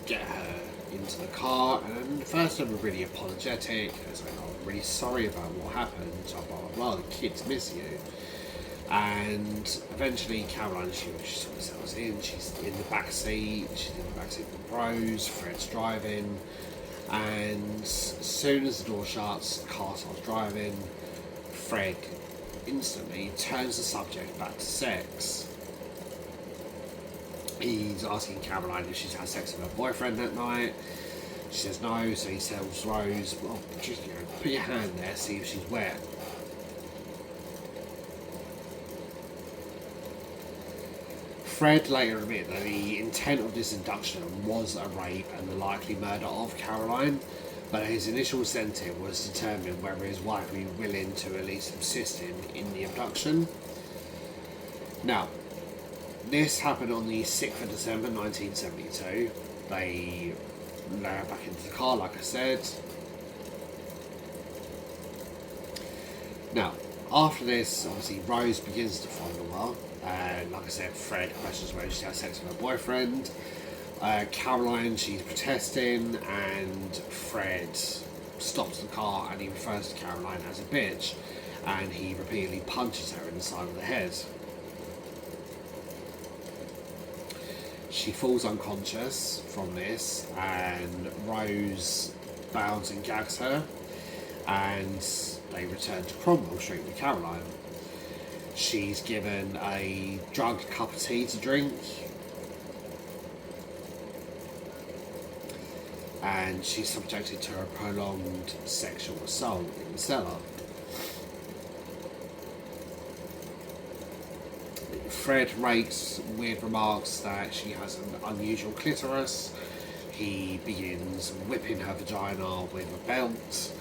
get her into the car, and first they were really apologetic. They was like, "Oh, I'm really sorry about what happened, so blah blah blah, the kids miss you." And eventually Caroline, she sort of settles in, she's in the back seat, with Rose, Fred's driving, and as soon as the door shuts, the car starts driving, Fred instantly turns the subject back to sex. He's asking Caroline if she's had sex with her boyfriend that night. She says no, so he tells Rose, well, just, put your hand there, see if she's wet. Fred later admitted that the intent of this induction was a rape and the likely murder of Caroline, but his initial incentive was to determine whether his wife would be willing to at least assist him in the abduction. Now, this happened on the 6th of December 1972. They lower her back into the car, like I said. Now, after this, obviously, Rose begins to follow her. And like I said, Fred questions whether she has sex with her boyfriend. Caroline, she's protesting, and Fred stops the car and he refers to Caroline as a bitch, and he repeatedly punches her in the side of the head. She falls unconscious from this, and Rose bounds and gags her, and they return to Cromwell Street with Caroline. She's given a drugged cup of tea to drink, and she's subjected to a prolonged sexual assault in the cellar. Fred makes weird remarks that she has an unusual clitoris. He begins whipping her vagina with a belt.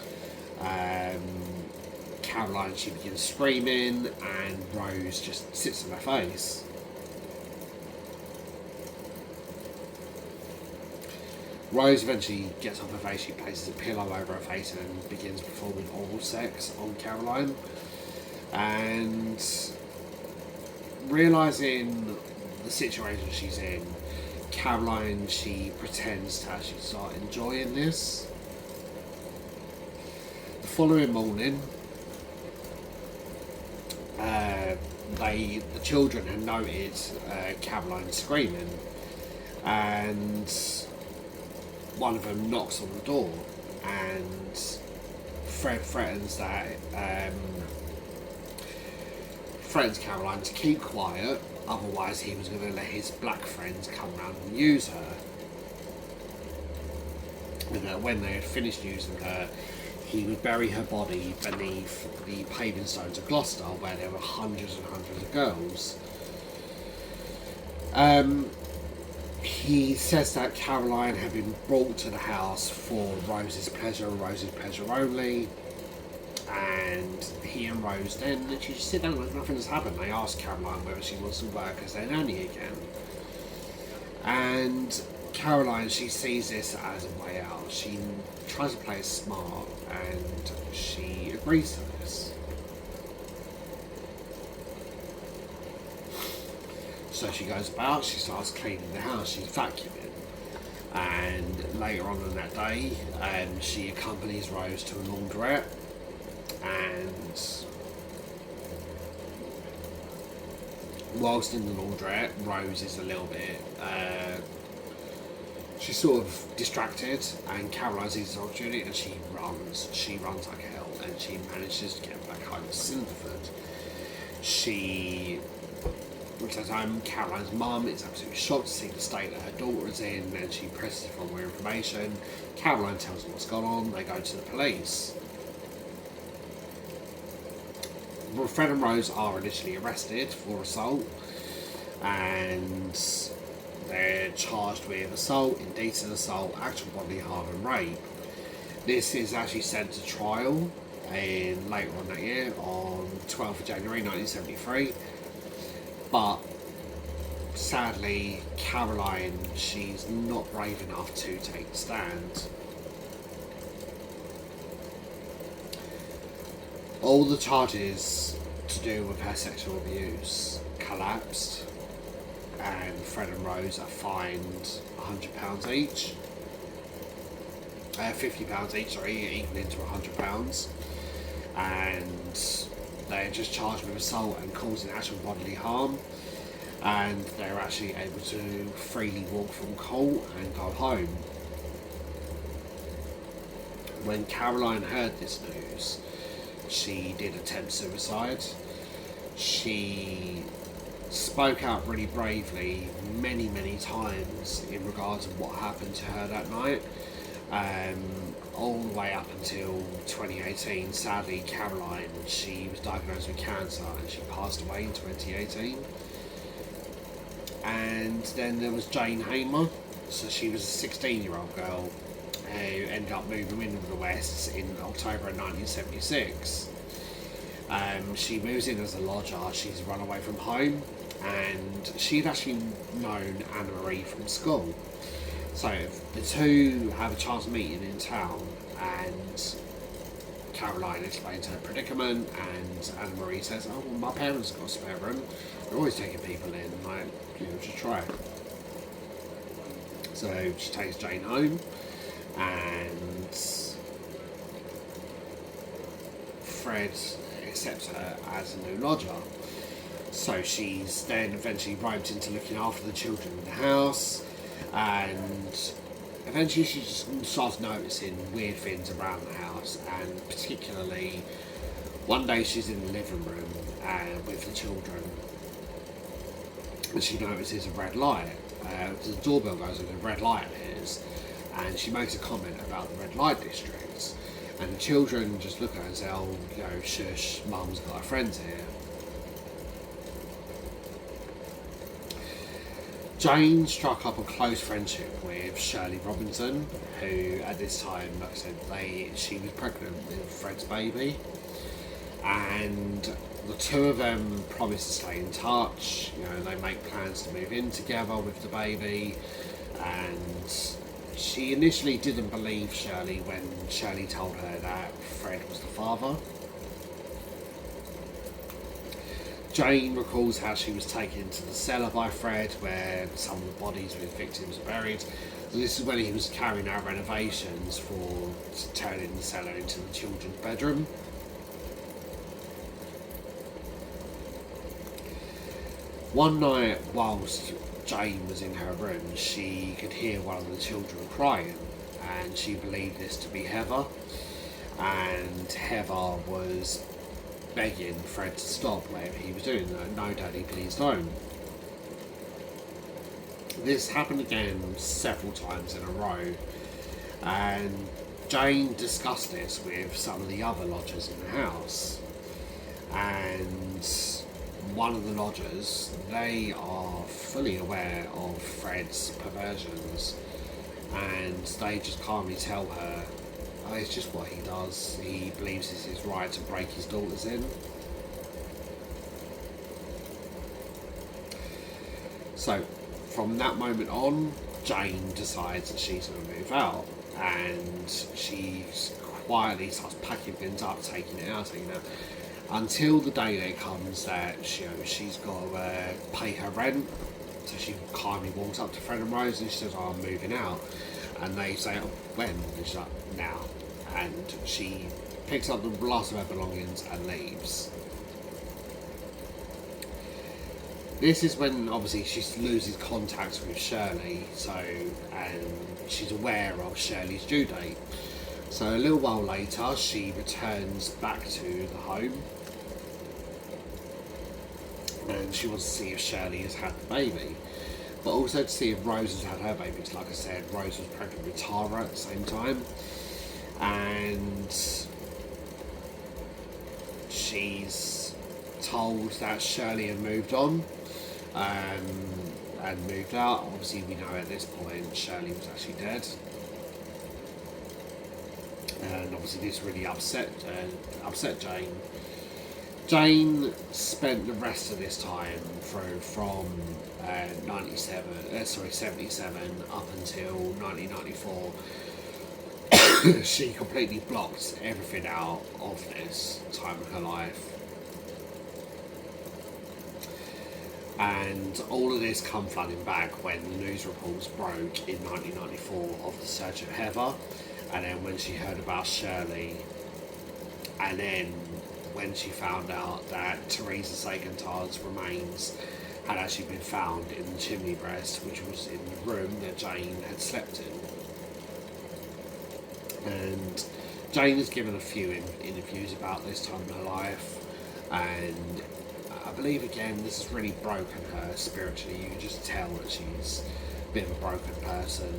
Caroline, she begins screaming, and Rose just sits on her face. Rose eventually gets off her face, she places a pillow over her face and begins performing oral sex on Caroline. And realising the situation she's in, Caroline, she pretends to actually start enjoying this. The following morning, the children had noted Caroline screaming, and one of them knocks on the door, and Fred threatens Caroline to keep quiet, otherwise he was going to let his black friends come round and use her. And that when they had finished using her, he would bury her body beneath the paving stones of Gloucester, where there were hundreds and hundreds of girls. He says that Caroline had been brought to the house for Rose's pleasure only, and he and Rose then literally just sit down like nothing's happened. They ask Caroline whether she wants to work as their nanny again, and Caroline, she sees this as a way out. She tries to play it smart, and she agrees to this. So she goes about, she starts cleaning the house, she's vacuuming. And later on in that day, she accompanies Rose to a laundrette, and whilst in the laundrette, Rose is a little bit, she's sort of distracted, and Caroline sees this opportunity and she runs like hell, and she manages to get back home to Cinderford. She returns home. Caroline's mum is absolutely shocked to see the state that her daughter is in, and she presses for more information. Caroline tells them what's gone on. They go to the police. Fred and Rose are initially arrested for assault, and they're charged with assault, indecent assault, actual bodily harm and rape. This is actually sent to trial later on that year, on 12th of January 1973. But sadly, Caroline, she's not brave enough to take the stand. All the charges to do with her sexual abuse collapsed, and Fred and Rose are fined £100 each. £50 each, sorry, equaling to £100. And they're just charged with assault and causing actual bodily harm, and they're actually able to freely walk from court and go home. When Caroline heard this news, she did attempt suicide. She spoke out really bravely many times in regards to what happened to her that night. All the way up until 2018, sadly, Caroline, she was diagnosed with cancer and she passed away in 2018. And then there was Jane Hamer. So she was a 16-year-old girl who ended up moving in with the Wests in October of 1976. She moves in as a lodger. She's run away from home, and she'd actually known Anna Marie from school. So the two have a chance of meeting in town, and Caroline explains her predicament, and Anna Marie says, "Oh, well, my parents got a spare room. They're always taking people in. Like, just try it." So she takes Jane home, and Fred accepts her as a new lodger. So she's then eventually roped into looking after the children in the house, and eventually she just starts noticing weird things around the house, and particularly one day she's in the living room with the children, and she notices a red light. The doorbell goes and a red light appears, and she makes a comment about the red light district, and the children just look at her and say, "Oh, shush, mum's got her friends here." Jane struck up a close friendship with Shirley Robinson, who at this time, like I said, she was pregnant with Fred's baby, and the two of them promise to stay in touch. They make plans to move in together with the baby, and she initially didn't believe Shirley when Shirley told her that Fred was the father. Jane recalls how she was taken into the cellar by Fred, where some of the bodies of his victims are buried. So this is when he was carrying out renovations for turning the cellar into the children's bedroom. One night, whilst Jane was in her room, she could hear one of the children crying, and she believed this to be Heather. And Heather was begging Fred to stop whatever he was doing. "No, Daddy, please don't." This happened again several times in a row, and Jane discussed this with some of the other lodgers in the house, and one of the lodgers, they are fully aware of Fred's perversions, and they just calmly tell her, "Oh, it's just what he does. He believes it's his right to break his daughters in." So, from that moment on, Jane decides that she's going to move out, and she's quietly starts packing things up, taking it out, until the day that comes that she's got to pay her rent. So she calmly walks up to Fred and Rose and she says, "Oh, I'm moving out." And they say, "Oh, when?" And she's like, "Now." And she picks up the last of her belongings and leaves. This is when obviously she loses contact with Shirley, and she's aware of Shirley's due date. So a little while later, she returns back to the home, and she wants to see if Shirley has had the baby, but also to see if Rose has had her baby. Because, like I said, Rose was pregnant with Tara at the same time, and she's told that Shirley had moved on. And moved out. Obviously, we know at this point Shirley was actually dead, and obviously this really upset Jane. Jane spent the rest of this time from 77 up until 1994. She completely blocked everything out of this time of her life. And all of this come flooding back when the news reports broke in 1994 of the search of Heather, and then when she heard about Shirley, and then when she found out that Teresa Segentar's remains had actually been found in the chimney breast, which was in the room that Jane had slept in. And Jane has given a few interviews about this time in her life, and I believe again this has really broken her spiritually. You can just tell that she's a bit of a broken person.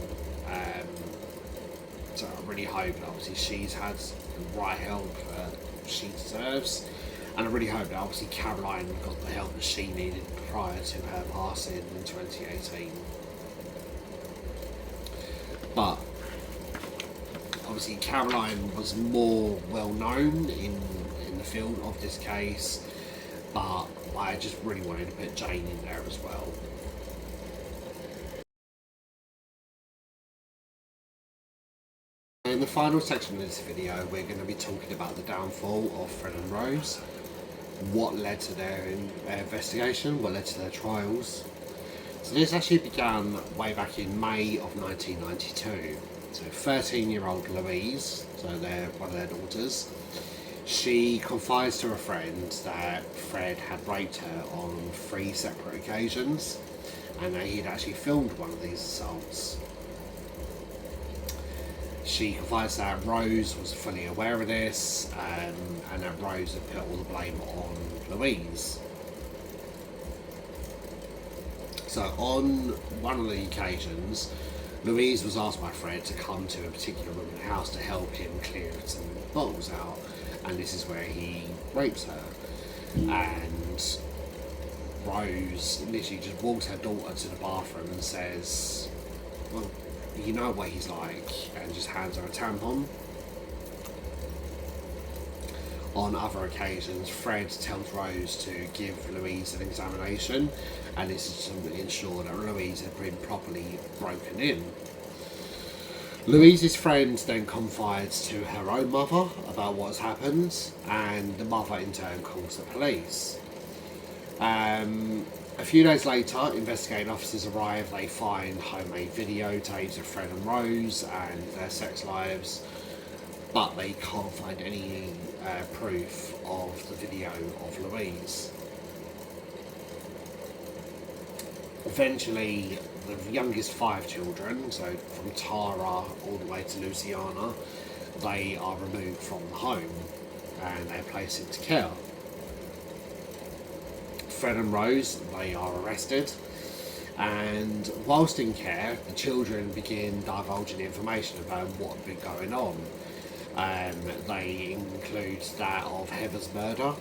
So I really hope that obviously she's had the right help she deserves, and I really hope that obviously Caroline got the help that she needed prior to her passing in 2018. But obviously Caroline was more well known in the field of this case, but I just really wanted to put Jane in there as well. In the final section of this video, we're going to be talking about the downfall of Fred and Rose, what led to their investigation, what led to their trials. So this actually began way back in May of 1992. So 13-year-old Louise, so they're one of their daughters, she confides to a friend that Fred had raped her on 3 separate occasions, and that he'd actually filmed one of these assaults. She confides that Rose was fully aware of this, and that Rose had put all the blame on Louise. So on one of the occasions, Louise was asked by Fred to come to a particular room in the house to help him clear some bottles out, and this is where he rapes her. And Rose literally just walks her daughter to the bathroom and says, "Well, you know what he's like," and just hands her a tampon. On other occasions, Fred tells Rose to give Louise an examination, and this is to ensure that Louise had been properly broken in. Louise's friend then confides to her own mother about what has happened, and the mother in turn calls the police. A few days later, investigating officers arrive. They find homemade videotapes of Fred and Rose and their sex lives, but they can't find any proof of the video of Louise. Eventually, the youngest 5 children, so from Tara all the way to Luciana, they are removed from the home and they're placed into care. Fred and Rose, they are arrested, and whilst in care, the children begin divulging information about what had been going on. They include that of Heather's murder,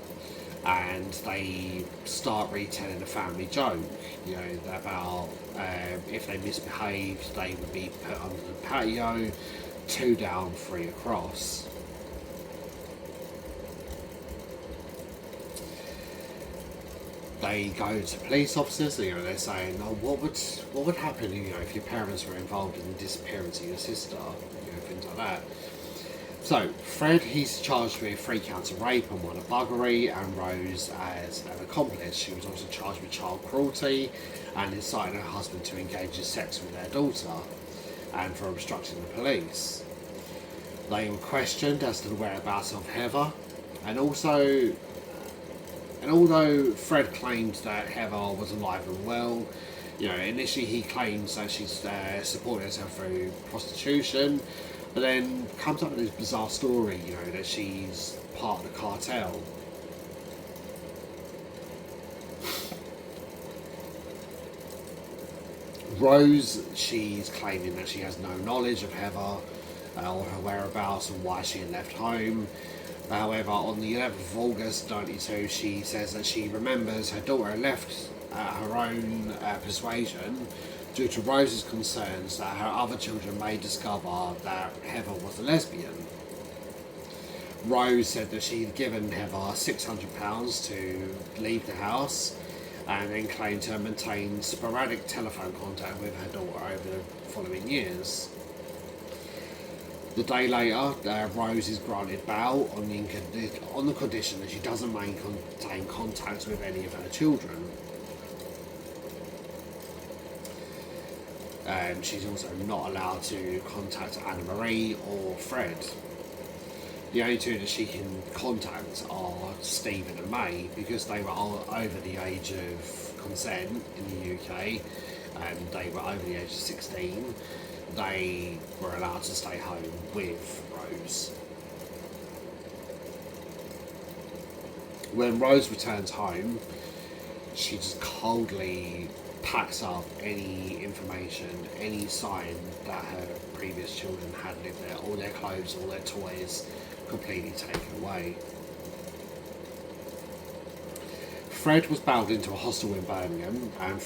and they start retelling a family joke, about if they misbehaved, they would be put under the patio, 2 down, 3 across. They go to police officers. They're saying, "Oh, what would happen, if your parents were involved in the disappearance of your sister?" Things like that. So, Fred, he's charged with 3 counts of rape and 1 of buggery, and Rose as an accomplice. She was also charged with child cruelty and inciting her husband to engage in sex with their daughter, and for obstructing the police. They were questioned as to the whereabouts of Heather, and although Fred claimed that Heather was alive and well, initially he claims that she's supported herself through prostitution, but then comes up with this bizarre story, that she's part of the cartel. Rose, she's claiming that she has no knowledge of Heather or her whereabouts and why she had left home. However, on the 11th of August 92, she says that she remembers her daughter left at her own persuasion due to Rose's concerns that her other children may discover that Heather was a lesbian. Rose said that she had given Heather £600 to leave the house, and then claimed to have maintained sporadic telephone contact with her daughter over the following years. The day later, Rose is granted bail on the condition that she doesn't maintain contact with any of her children. She's also not allowed to contact Anna Marie or Fred. The only two that she can contact are Stephen and May, because they were all over the age of consent in the UK, and they were over the age of 16. They were allowed to stay home with Rose. When Rose returns home, she just coldly packs up any information, any sign that her previous children had lived there. All their clothes, all their toys, completely taken away. Fred was bailed into a hostel in Birmingham, and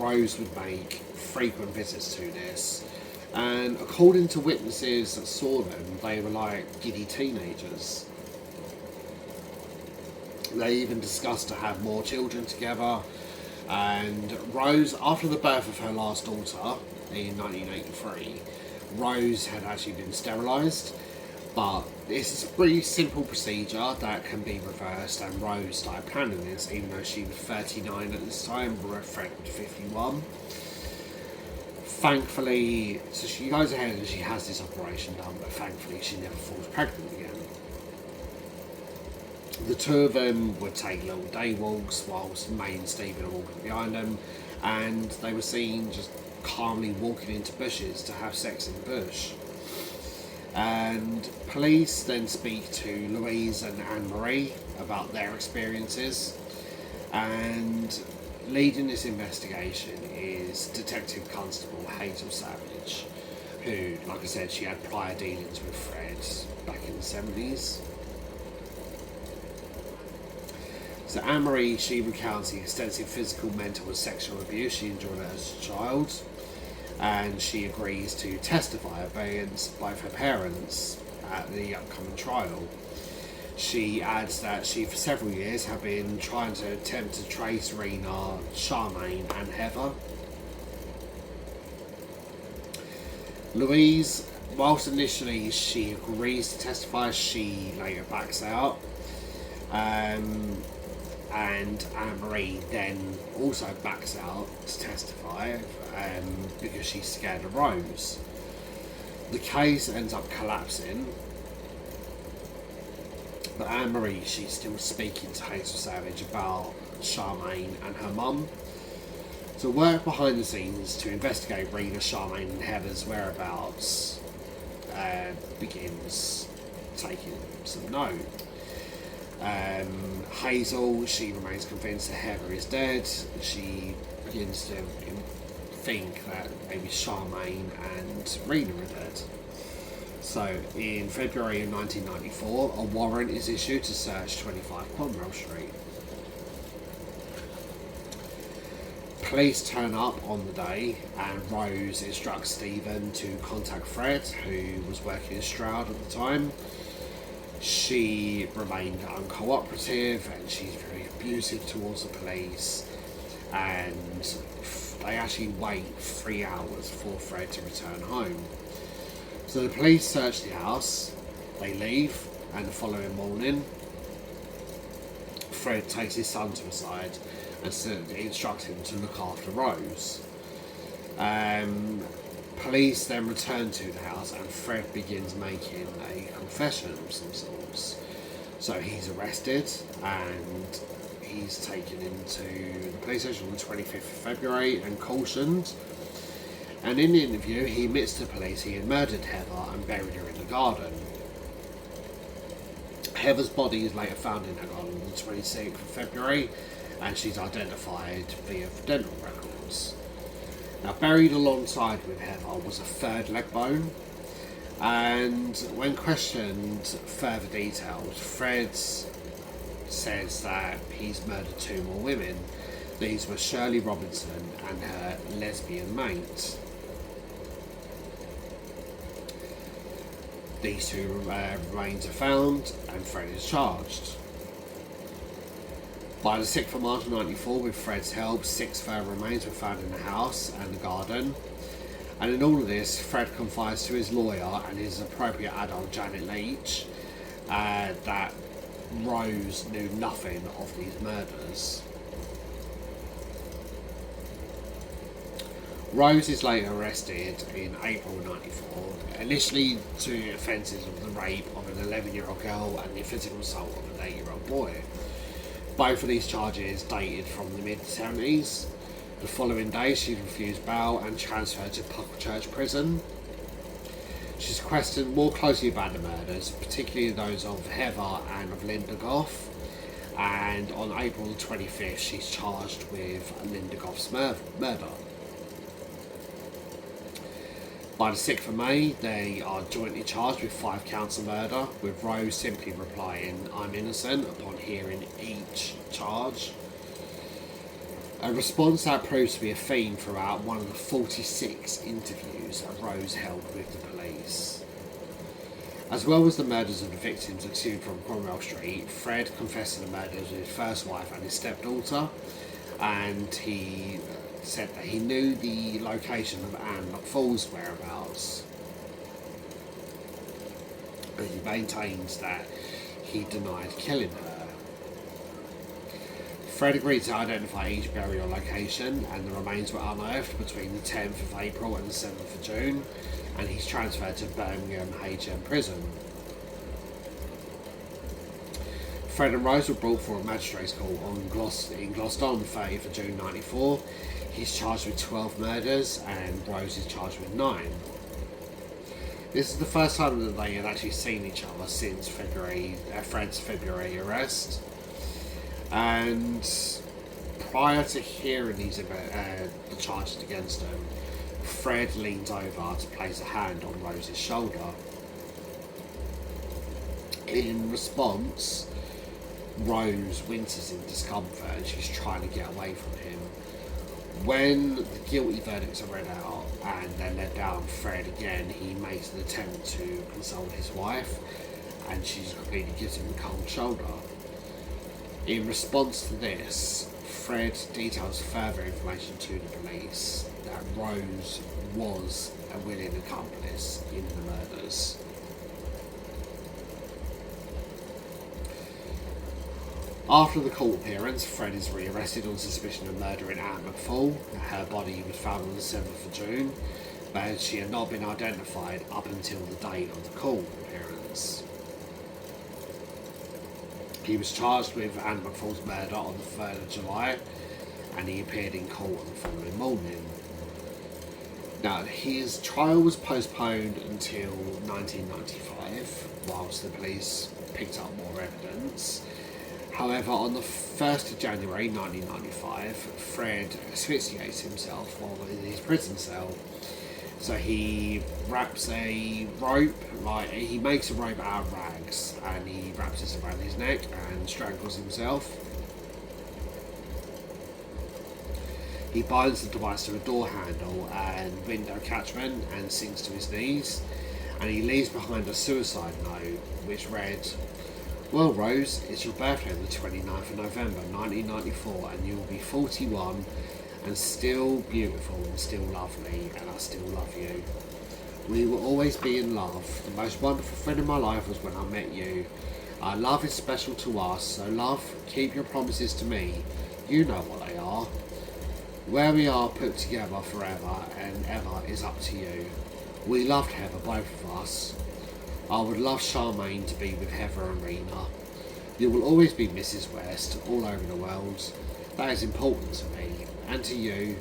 Rose would make frequent visits to this. And according to witnesses that saw them, they were like giddy teenagers. They even discussed to have more children together. And Rose, after the birth of her last daughter in 1983, Rose had actually been sterilised. But this is a pretty simple procedure that can be reversed, and Rose started planning this, even though she was 39 at this time, but Fred was 51. Thankfully, so she goes ahead and she has this operation done, but thankfully she never falls pregnant again. The two of them would take little day walks whilst May and Stephen are walking behind them, and they were seen just calmly walking into bushes to have sex in the bush. And police then speak to Louise and Anne-Marie about their experiences, and leading this investigation is Detective Constable Hazel Savage, who, like I said, she had prior dealings with Fred back in the 70s. So Anne-Marie, she recounts the extensive physical, mental and sexual abuse she endured as a child, and she agrees to testify against both her parents at the upcoming trial. She adds that she for several years had been trying to attempt to trace Rena, Charmaine and Heather. Louise, whilst initially she agrees to testify, she later backs out. And Anne-Marie then also backs out to testify because she's scared of Rose. The case ends up collapsing, but Anne-Marie, she's still speaking to Hazel Savage about Charmaine and her mum. So work behind the scenes to investigate Rena, Charmaine and Heather's whereabouts begins taking some note. Hazel, she remains convinced that Heather is dead. She begins to think that maybe Charmaine and Rena are dead. So in February of 1994, a warrant is issued to search 25 Cromwell Street. Police turn up on the day, and Rose instructs Stephen to contact Fred, who was working in Stroud at the time. She remained uncooperative, and she's very abusive towards the police, and they actually wait 3 hours for Fred to return home. So the police search the house, They leave, and the following morning, Fred takes his son to the side and instructs him to look after Rose. Police then return to the house, and Fred begins making a confession of some sorts. So he's arrested and he's taken into the police station on the 25th of February and cautioned. And in the interview, he admits to police he had murdered Heather and buried her in the garden. Heather's body is later found in her garden on the 26th of February, and she's identified via dental records. Now, buried alongside with Heather was a third leg bone, and when questioned further details, Fred says that he's murdered 2 more women. These were Shirley Robinson and her lesbian mate. These 2 remains are found, and Fred is charged. By the 6th of March 1994, with Fred's help, 6 further remains were found in the house and the garden. And in all of this, Fred confides to his lawyer and his appropriate adult, Janet Leach, that Rose knew nothing of these murders. Rose is later arrested in April 1994, initially to offences of the rape of an 11-year-old girl and the physical assault of an 8-year-old boy. Both of these charges dated from the mid-70s. The following day, she refused bail and transferred to Pucklechurch Prison. She's questioned more closely about the murders, particularly those of Heather and of Linda Goff. And on April 25th, she's charged with Linda Goff's murder. By the 6th of May, they are jointly charged with 5 counts of murder, with Rose simply replying, "I'm innocent," upon hearing each charge. A response that proves to be a theme throughout one of the 46 interviews that Rose held with the police. As well as the murders of the victims exhumed from Cromwell Street, Fred confessed to the murders of his first wife and his stepdaughter, and he said that he knew the location of Anne McFall's whereabouts. But he maintains that he denied killing her. Fred agreed to identify each burial location, and the remains were unearthed between the 10th of April and the 7th of June, and he's transferred to Birmingham HM Prison. Fred and Rose were brought for a magistrate's court in Gloucester on the 30th of June 1994. He's charged with 12 murders and Rose is charged with 9. This is the first time that they had actually seen each other since Fred's February arrest. And prior to hearing the charges against him, Fred leans over to place a hand on Rose's shoulder. In response, Rose winces in discomfort and she's trying to get away from him. When the guilty verdicts are read out and then led down, Fred again, he makes an attempt to console his wife and she completely gives him the cold shoulder. In response to this, Fred details further information to the police that Rose was a willing accomplice in the murders. After the court appearance, Fred is rearrested on suspicion of murdering Anne McFall. Her body was found on the 7th of June, but she had not been identified up until the date of the court appearance. He was charged with Anne McFall's murder on the 3rd of July, and he appeared in court on the following morning. Now, his trial was postponed until 1995, whilst the police picked up more evidence. However, on the 1st of January 1995, Fred asphyxiates himself while in his prison cell. So he wraps a rope, he makes a rope out of rags, and he wraps this around his neck and strangles himself. He binds the device to a door handle and window catchment and sinks to his knees, and he leaves behind a suicide note which read, "Well, Rose, it's your birthday on the 29th of November 1994 and you will be 41 and still beautiful and still lovely, and I still love you. We will always be in love. The most wonderful friend in my life was when I met you. Our love is special to us, so love, keep your promises to me. You know what they are. Where we are put together forever and ever is up to you. We loved Heather, both of us. I would love Charmaine to be with Heather and Rena. You will always be Mrs. West all over the world. That is important to me and to you.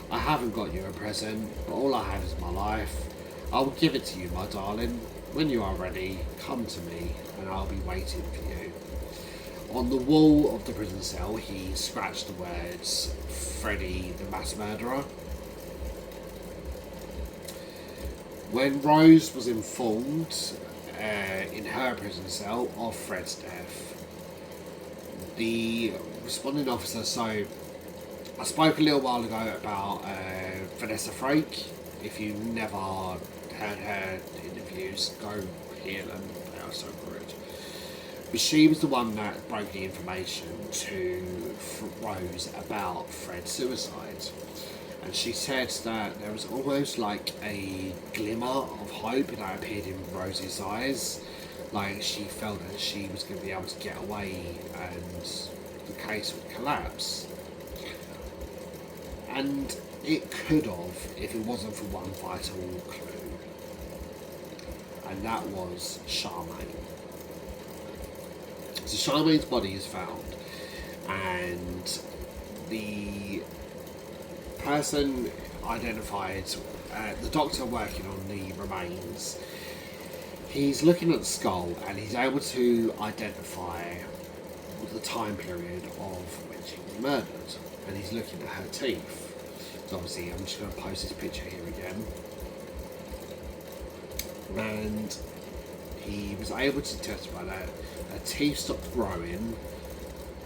I haven't got you a present, but all I have is my life. I will give it to you, my darling. When you are ready, come to me and I'll be waiting for you. On the wall of the prison cell, he scratched the words, Freddy the mass murderer. When Rose was informed in her prison cell of Fred's death, the responding officer, so I spoke a little while ago about Vanessa Frake. If you never heard her interviews, go hear them, they are so good. But she was the one that broke the information to Rose about Fred's suicide. And she said that there was almost like a glimmer of hope that appeared in Rose's eyes. Like she felt that she was going to be able to get away and the case would collapse. And it could have if it wasn't for one vital clue. And that was Charmaine. So Charmaine's body is found, and the person identified, the doctor working on the remains, he's looking at the skull and he's able to identify the time period of when she was murdered, and he's looking at her teeth. So obviously I'm just going to post this picture here again, and he was able to testify that her teeth stopped growing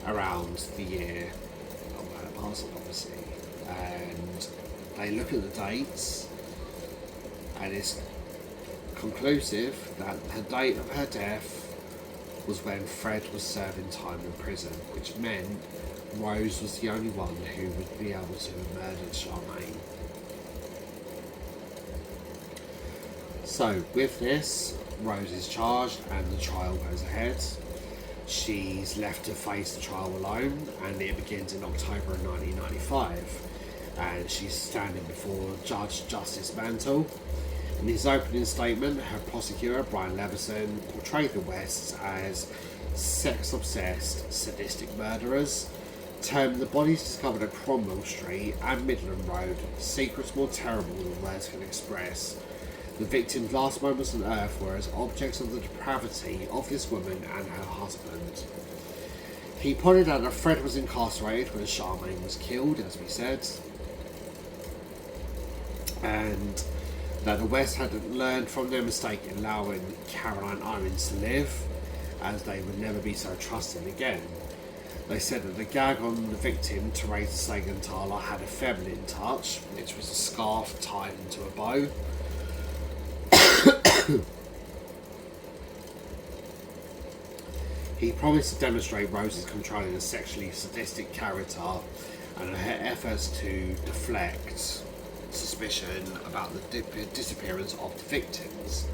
around the year of her passing, obviously, and they look at the dates and it's conclusive that the date of her death was when Fred was serving time in prison, which meant Rose was the only one who would be able to have murdered Charmaine. So with this, Rose is charged and the trial goes ahead. She's left to face the trial alone, and it begins in October of 1995. And she's standing before Judge Justice Mantle. In his opening statement, her prosecutor, Brian Leveson, portrayed the Wests as sex-obsessed, sadistic murderers, termed the bodies discovered at Cromwell Street and Midland Road secrets more terrible than words can express. The victim's last moments on earth were as objects of the depravity of this woman and her husband. He pointed out that Fred was incarcerated when Charmaine was killed, as we said, and that the West had learned from their mistake in allowing Caroline Owens to live, as they would never be so trusted again. They said that the gag on the victim, Teresa Sagenthaler, had a feminine touch, which was a scarf tied into a bow. He promised to demonstrate Rose's controlling a sexually sadistic character and her efforts to deflect suspicion about the disappearance of the victims.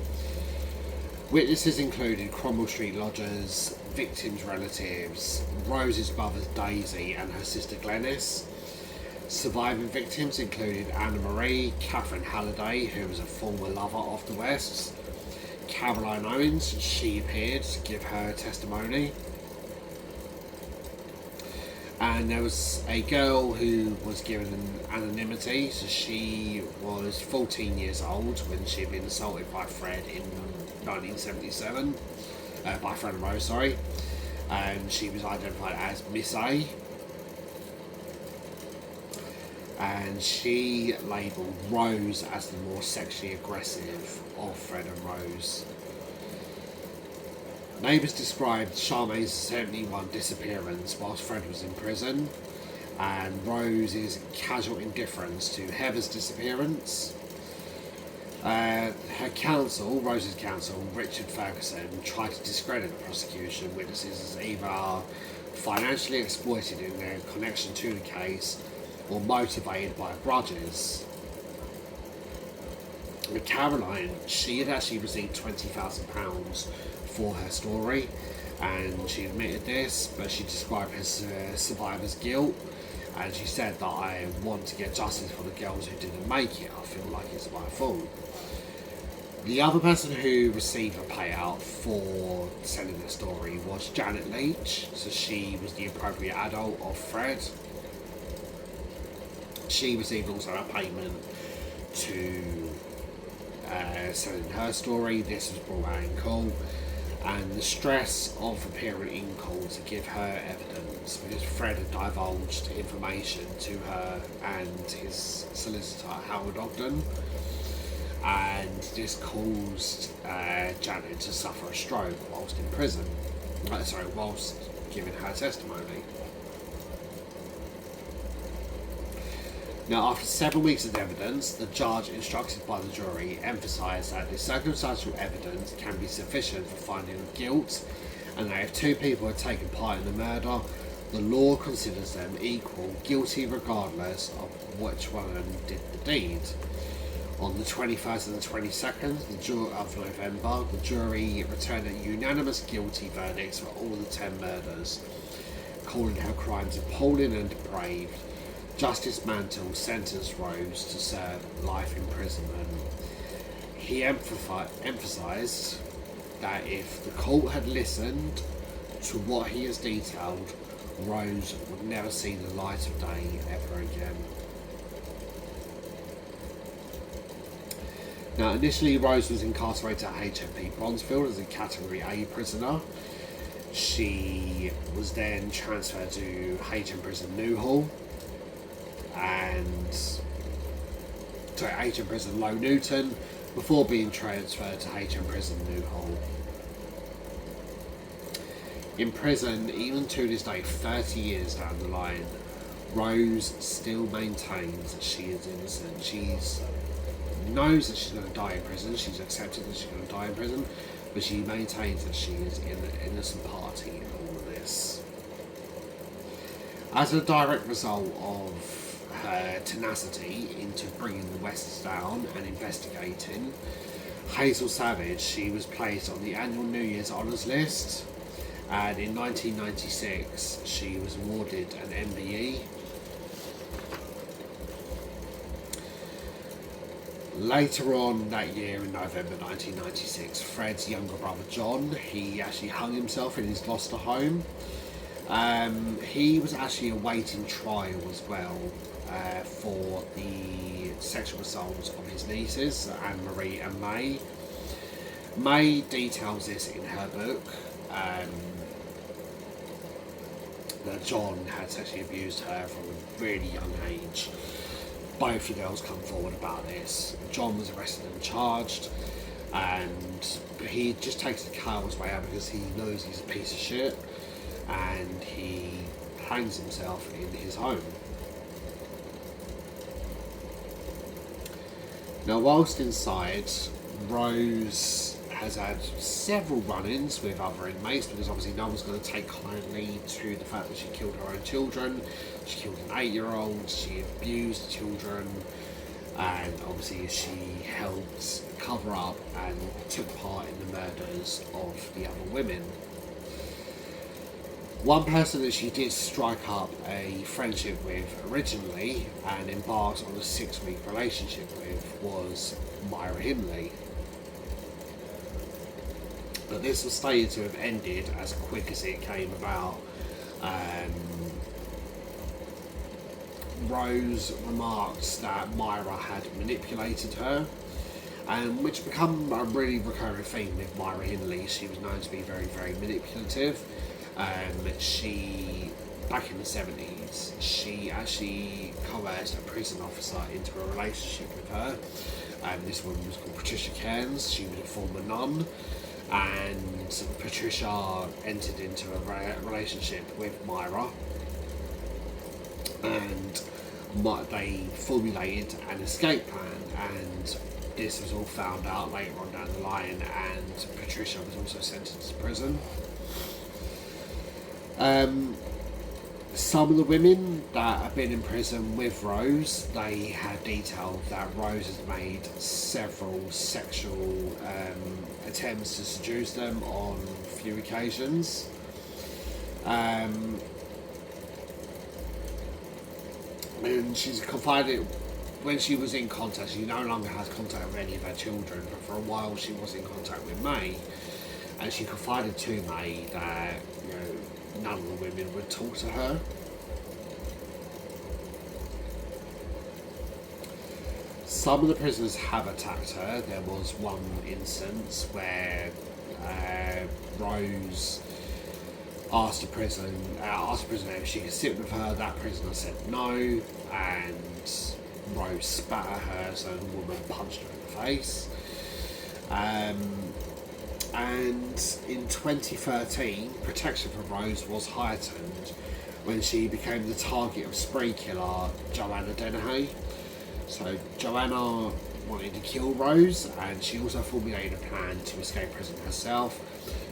Witnesses included Cromwell Street lodgers, victims' relatives, Rose's mother Daisy and her sister Glenys. Surviving victims included Anna Marie, Catherine Halliday, who was a former lover of the Wests, Caroline Owens, she appeared to give her testimony. And there was a girl who was given anonymity, so she was 14 years old when she had been assaulted by Fred in 1977, by Fred and Rose, sorry, and she was identified as Miss A. And she labelled Rose as the more sexually aggressive of Fred and Rose. Neighbours described Charmaine's 71 disappearance whilst Fred was in prison, and Rose's casual indifference to Heather's disappearance. Her counsel, Rose's counsel, Richard Ferguson, tried to discredit the prosecution witnesses as either financially exploited in their connection to the case or motivated by grudges. Caroline, she had actually received £20,000 for her story, and she admitted this, but she described his survivor's guilt, and she said that I want to get justice for the girls who didn't make it. I feel like it's my fault. The other person who received a payout for telling the story was Janet Leach, so she was the appropriate adult of Fred. She received also a payment to selling her story. This was brought out in court, and the stress of appearing in court to give her evidence, because Fred had divulged information to her and his solicitor Howard Ogden, and this caused Janet to suffer a stroke whilst in prison. Whilst giving her testimony. Now, after 7 weeks of evidence, the judge, instructed by the jury, emphasised that the circumstantial evidence can be sufficient for finding of guilt, and that if two people had taken part in the murder, the law considers them equal, guilty regardless of which one of them did the deed. On the 21st and the 22nd of November, the jury returned a unanimous guilty verdict for all the 10 murders, calling her crimes appalling and depraved. Justice Mantle sentenced Rose to serve life imprisonment. He emphasised that if the court had listened to what he has detailed, Rose would never see the light of day ever again. Now, initially Rose was incarcerated at HMP Bronzefield as a Category A prisoner. She was then transferred to HM Prison Newhall, and HM Prison Low Newton, before being transferred to HM Prison Newhall. In prison, even to this day, 30 years down the line, Rose still maintains that she is innocent. She knows that she's going to die in prison, she's accepted that she's going to die in prison, but she maintains that she is in the innocent party in all of this. As a direct result of her tenacity into bringing the Wests down and investigating, Hazel Savage, she was placed on the annual New Year's Honours list, and in 1996 she was awarded an MBE. Later on that year, in November 1996, Fred's younger brother John, he actually hung himself in his Gloucester home. He was actually awaiting trial as well for the sexual assaults of his nieces, Anne-Marie and May. May details this in her book, that John had sexually abused her from a really young age. Both the girls come forward about this. John was arrested and charged, and he just takes the coward's way out because he knows he's a piece of shit, and he hangs himself in his home. Now, whilst inside, Rose has had several run-ins with other inmates, because obviously no one's going to take kindly to the fact that she killed her own children. She killed an 8-year-old, she abused children, and obviously she helped cover up and took part in the murders of the other women. One person that she did strike up a friendship with originally and embarked on a 6-week relationship with was Myra Hindley. But this was stated to have ended as quick as it came about. Rose remarked that Myra had manipulated her, and which became a really recurring theme with Myra Hindley. She was known to be very, very manipulative. She, back in the 70s, she actually coerced a prison officer into a relationship with her. This woman was called Patricia Cairns. She was a former nun, and Patricia entered into a relationship with Myra, and they formulated an escape plan, and this was all found out later on down the line, and Patricia was also sentenced to prison. Some of the women that have been in prison with Rose, they have detailed that Rose has made several sexual attempts to seduce them on a few occasions. And she's confided when she was in contact, she no longer has contact with any of her children, but for a while she was in contact with May, and she confided to May that, you know, none of the women would talk to her. Some of the prisoners have attacked her. There was one instance where Rose asked the prisoner if she could sit with her. That prisoner said no, and Rose spat at her, so the woman punched her in the face. And in 2013, protection for Rose was heightened when she became the target of spree killer Joanna Dennehy. So Joanna wanted to kill Rose, and she also formulated a plan to escape prison herself.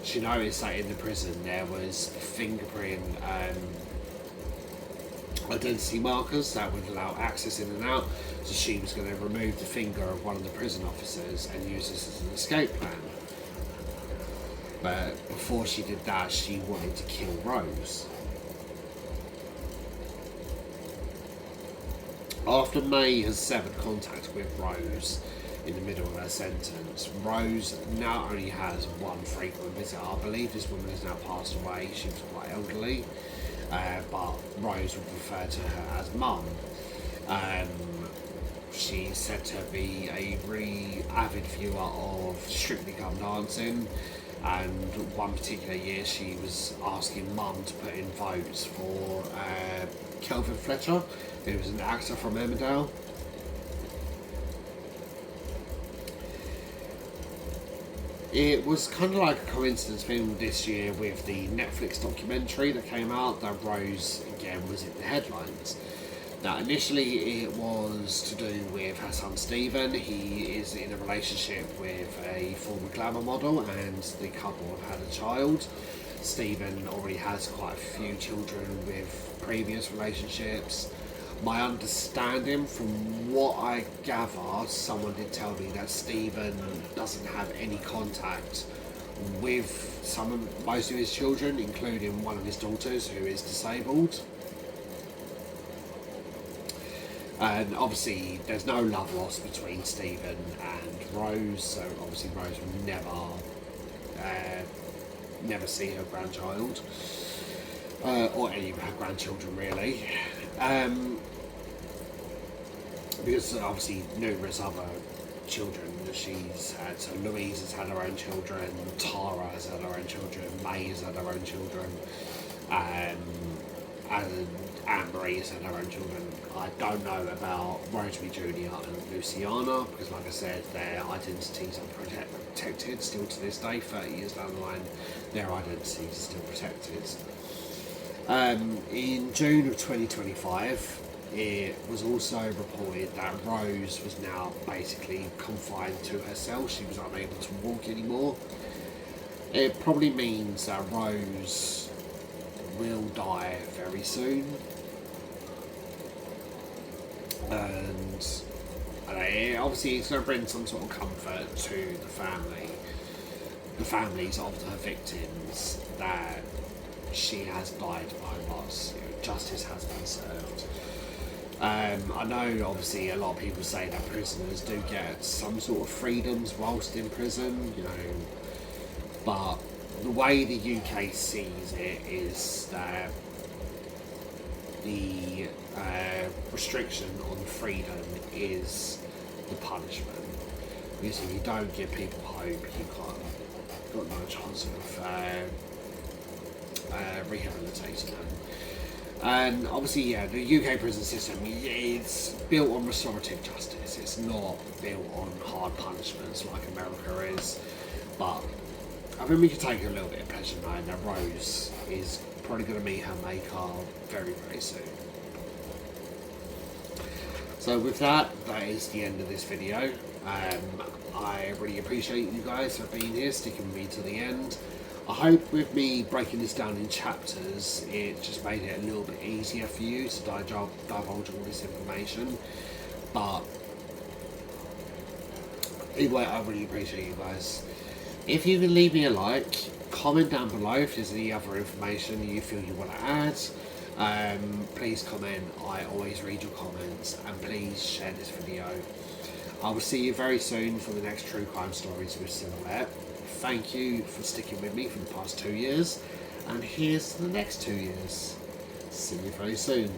She noticed that in the prison there was fingerprint identity markers that would allow access in and out, so she was going to remove the finger of one of the prison officers and use this as an escape plan. But before she did that, she wanted to kill Rose. After May has severed contact with Rose in the middle of her sentence, Rose now only has one frequent visitor. I believe this woman has now passed away. She was quite elderly, but Rose would refer to her as Mum. She's said to be a really avid viewer of Strictly Come Dancing, and one particular year she was asking Mum to put in votes for Kelvin Fletcher, who was an actor from Emmerdale. It was kind of like a coincidence filmed this year with the Netflix documentary that came out that Rose again was in the headlines. Now initially it was to do with her son Stephen. He is in a relationship with a former glamour model, and the couple have had a child. Stephen already has quite a few children with previous relationships. My understanding, from what I gather, someone did tell me that Stephen doesn't have any contact with most of his children, including one of his daughters who is disabled. And obviously there's no love lost between Stephen and Rose, so obviously Rose will never see her grandchild, or any of her grandchildren really. Because obviously numerous other children that she's had. So Louise has had her own children, Tara has had her own children, May has had her own children, and Anne-Marie has had her own children. I don't know about Rosemary Jr. and Luciana, because like I said, their identities are protected still to this day. 30 years down the line, their identities are still protected. In June of 2025, it was also reported that Rose was now basically confined to her cell. She was unable to walk anymore. It probably means that Rose will die very soon. And obviously it's going to bring some sort of comfort to the families of her victims, that she has died by loss. Justice has been served. I know obviously a lot of people say that prisoners do get some sort of freedoms whilst in prison, but the way the UK sees it is that the restriction on freedom is the punishment. Because if you don't give people hope, you've got no chance of rehabilitating them. And obviously, the UK prison system is built on restorative justice. It's not built on hard punishments like America is. But I think we can take a little bit of pleasure knowing that Rose is probably going to meet her maker very, very soon. So with that is the end of this video. I really appreciate you guys for being here, sticking with me to the end. I hope with me breaking this down in chapters, it just made it a little bit easier for you to divulge all this information. But either way, I really appreciate you guys. If you can leave me a like, comment down below if there's any other information you feel you want to add. Please comment, I always read your comments, and please share this video. I will see you very soon for the next True Crime Stories with Silhouette. Thank you for sticking with me for the past 2 years, and here's to the next 2 years. See you very soon.